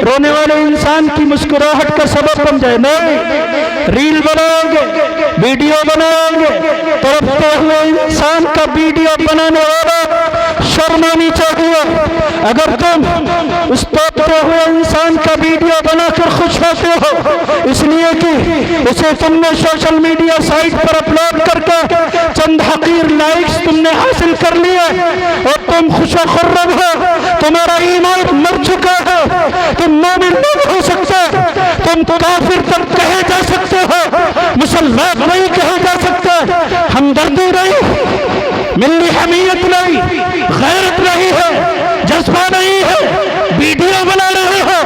A: رونے والے انسان کی مسکراہٹ کا سبب بن جائے، نہیں، ریل بنائیں گے، ویڈیو بنائیں گے، تڑپتے ہوئے انسان کا ویڈیو بنانے والا شرم آنی چاہیے۔ اگر تم اس تڑپتے ہوئے انسان کا ویڈیو بنا کر خوش ہوتے ہو اس لیے کہ اسے تم نے سوشل میڈیا سائٹ پر اپلوڈ کر کے چند حقیر لائکس تم نے حاصل کر لیے اور تم خوش و خرم ہو، تمہارا ایمان مر چکا ہے، تم مومن نہیں ہو سکتے، تم کافر تک کہے جا سکتے ہو، مسلمان نہیں کہے جا سکتے، ہمدردی نہیں، ملی حمیت نہیں، غیرت نہیں ہے، جذبہ نہیں ہے، ویڈیو بنا رہے ہو،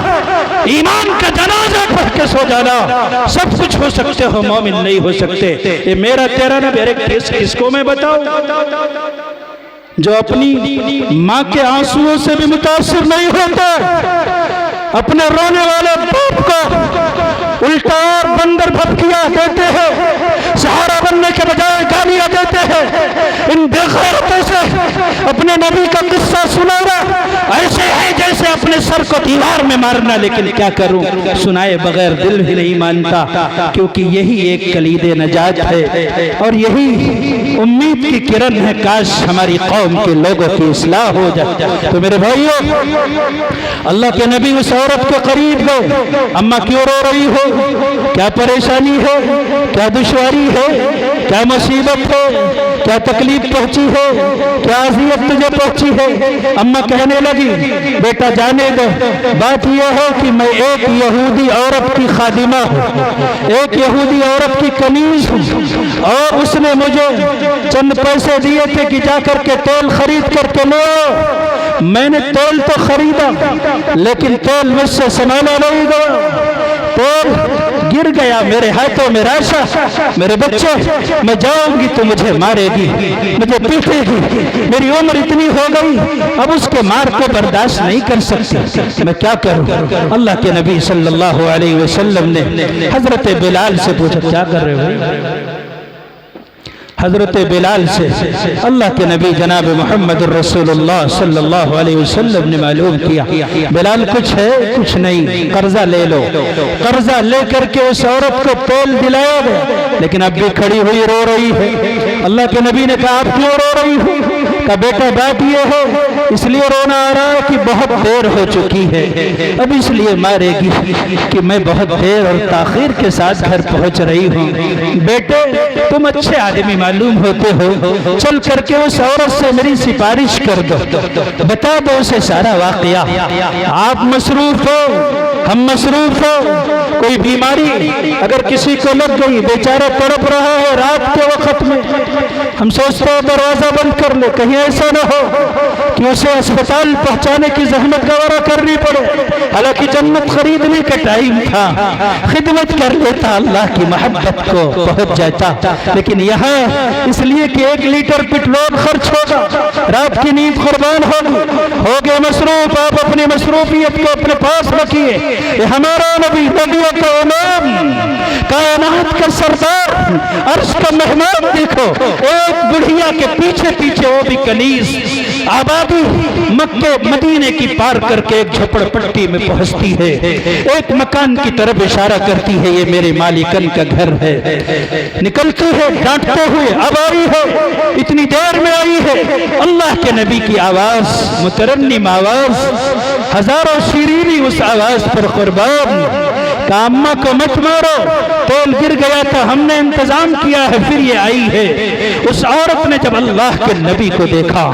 A: ایمان کا جنازہ پڑھ کے سو جانا، سب کچھ ہو سکتے ہو، مومن نہیں ہو سکتے۔ یہ میرا تیرا نہ میرے کس کو میں بتاؤں؟ جو اپنی ماں کے آنسوؤں سے بھی متاثر نہیں ہوتا، اپنے رونے والے باپ کو الٹا اور بندر بھپکیاں دیتے ہیں، سہارا بننے کے بجائے گالیاں دیتے ہیں، ان بے غیرتوں سے اپنے نبی کا قصہ سنانا ایسے ہے جیسے اپنے سر کو دیوار میں مارنا، لیکن کیا کروں، سنائے بغیر دل ہی نہیں مانتا، کیونکہ یہی ایک کلید نجات ہے اور یہی امید کی کرن ہے، کاش ہماری قوم کے لوگوں کی اصلاح ہو جائے۔ تو میرے بھائیو، اللہ کے نبی اس عورت کے قریب گئے، اماں کیوں رو رہی ہو، کیا پریشانی ہے، کیا دشواری ہے، کیا مصیبت ہے، کیا تکلیف پہنچی ہے، کیا اذیت تجھے پہنچی ہے؟ اماں کہنے لگی، بیٹا جانے دو، بات یہ ہے کہ میں ایک یہودی عورت کی خادمہ ہوں، ایک یہودی عورت کی کنیز ہوں، اور اس نے مجھے چند پیسے دیے تھے کہ جا کر کے تیل خرید کر کے لو۔ میں نے تیل تو خریدا لیکن تیل مجھ سے سنبھالا نہیں گیا، تیل گر گیا میرے ہاتھوں میں، راشا میرے بچے، میں جاؤں گی تو مجھے مارے گی، مجھے پیٹے گی، میری عمر اتنی ہو گئی اب اس کے مار کو برداشت نہیں کر سکتی، میں کیا کروں؟ اللہ کے نبی صلی اللہ علیہ وسلم نے حضرت بلال سے پوچھا، کیا کر رہے ہو؟ حضرت بلال سے اللہ کے نبی جناب محمد الرسول اللہ صلی اللہ علیہ وسلم نے معلوم کیا، بلال کچھ ہے، کچھ نہیں، قرضہ لے لو۔ قرضہ لے کر کے اس عورت کو تیل دلایا گیا، لیکن اب بھی کھڑی ہوئی رو رہی ہے۔ اللہ کے نبی نے کہا، آپ کیوں رو رہی ہو؟ کہا، بیٹا بات یہ ہے، اس لیے رونا آ رہا ہے کہ بہت دیر ہو چکی ہے، اب اس لیے مارے گی کہ میں بہت دیر اور تاخیر کے ساتھ گھر پہنچ رہی ہوں۔ بیٹے تم اچھے آدمی معلوم ہوتے ہو، چل کر کے اس عورت سے میری سفارش کر دو، بتا دو اسے سارا واقعہ۔ آپ مصروف ہو، ہم مصروف ہو، کوئی بیماری اگر کسی کو لگ گئی، بیچارہ تڑپ رہا ہے رات کے وقت میں، ہم سوچتے ہیں دروازہ بند کر لے، کہیں ایسا نہ ہو کہ اسے اسپتال پہنچانے کی زحمت گوارا کرنی پڑے، حالانکہ جنت خریدنے کا ٹائم تھا، خدمت کر لیتا، اللہ کی محبت کو پہنچ جاتا، لیکن یہاں اس لیے کہ 1 لیٹر پٹرول خرچ ہوگا، رات کی نیند قربان ہو گئے مصروف۔ آپ اپنی مصروفیت کو اپنے پاس رکھیے، یہ ہمارا نبی، نبیوں کا امام، کائنات کا سردار، عرش کا مہمان، دیکھو ایک بڑھیا کے پیچھے پیچھے وہ بھی کنیز آبادی مکے مدینے کی پار کر کے ایک جھپڑ پٹی میں پہنچتی ہے، ایک مکان کی طرف اشارہ کرتی ہے، یہ میرے مالکن کا گھر ہے، نکلتی ہے ڈانٹتے ہوئے، اب آئی ہے، اتنی دیر میں آئی ہے، اللہ کے نبی کی آواز، مترنم آواز، ہزاروں شیرینی اس آواز پر قربان، کہ اماں کو مت مارو، تیل گر گیا تھا، ہم نے انتظام کیا ہے، پھر یہ آئی ہے۔ اس عورت نے جب اللہ کے نبی کو دیکھا،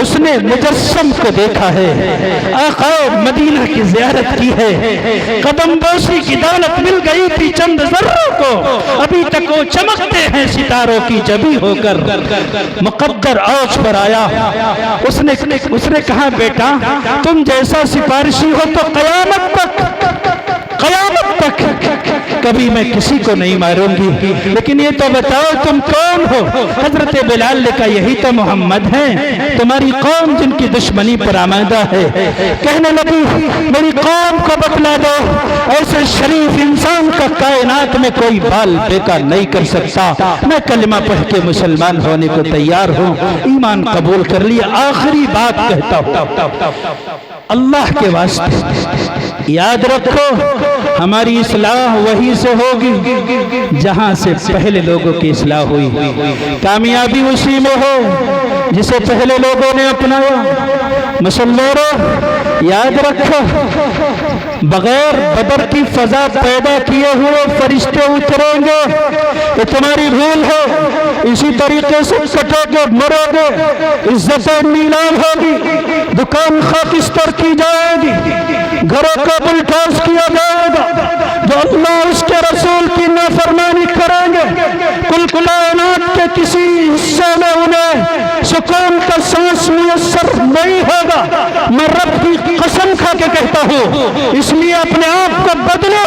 A: حسن مجسم کو دیکھا ہے، آقا مدینہ کی زیارت کی ہے، قدم بوسی کی دولت مل گئی تھی چند ذروں کو، ابھی تک وہ چمکتے ہیں ستاروں کی جبی ہو کر، مقدر اوج پر آیا۔ اس نے کہا، بیٹا تم جیسا سفارشی ہو تو قیامت تک کبھی میں کسی کو نہیں ماروں گی، لیکن یہ تو بتاؤ تم کون ہو؟ حضرت بلال نے کہا یہی تو محمد ہیں، تمہاری قوم جن کی دشمنی پر آمادہ ہے۔ کہنے لگی میری قوم کو بتلا دو، ایسے شریف انسان کا کائنات میں کوئی بال بیکار نہیں کر سکتا، میں کلمہ پڑھ کے مسلمان ہونے کو تیار ہوں، ایمان قبول کر لیا۔ آخری بات کہتا ہوں اللہ کے واسطے یاد رکھو، ہماری اصلاح وہی سے ہوگی جہاں سے پہلے لوگوں کی اصلاح ہوئی، کامیابی اسی میں ہو جسے پہلے لوگوں نے اپنایا۔ مسلمانوں یاد رکھو، بغیر بدر کی فضا پیدا کیے ہوئے فرشتے اتریں گے، یہ تمہاری بھول ہے، اسی طریقے سے کٹو گے، مرو گے، عزتیں نیلام ہوگی، دکان خاکستر کی جائے گی، گھروں کو بلٹاس کیا جائے گا، جو اللہ اس کے رسول کی نافرمانی کریں گے، کل کائنات کے کسی حصے میں انہیں سکون کا سانس میسر نہیں ہوگا۔ میں رب کی قسم کھا کے کہتا ہوں، اس لیے اپنے آپ کو بدلو،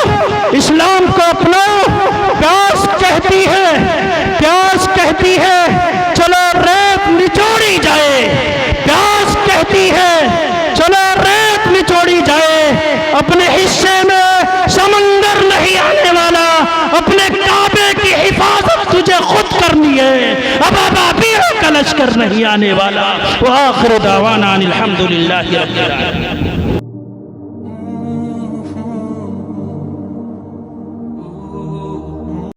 A: اسلام کو اپناؤ۔ پیاس کہتی ہے چلو ریت نچوڑی جائے، پیاس کہتی ہے چلو ریت نچوڑی جائے، اپنے حصے میں سمندر نہیں آنے والا، اپنے کعبے کی حفاظت تجھے خود کرنی ہے، اب ابابیل کا لشکر نہیں آنے والا۔ وآخر دعوانا الحمدللہ رب العالمین۔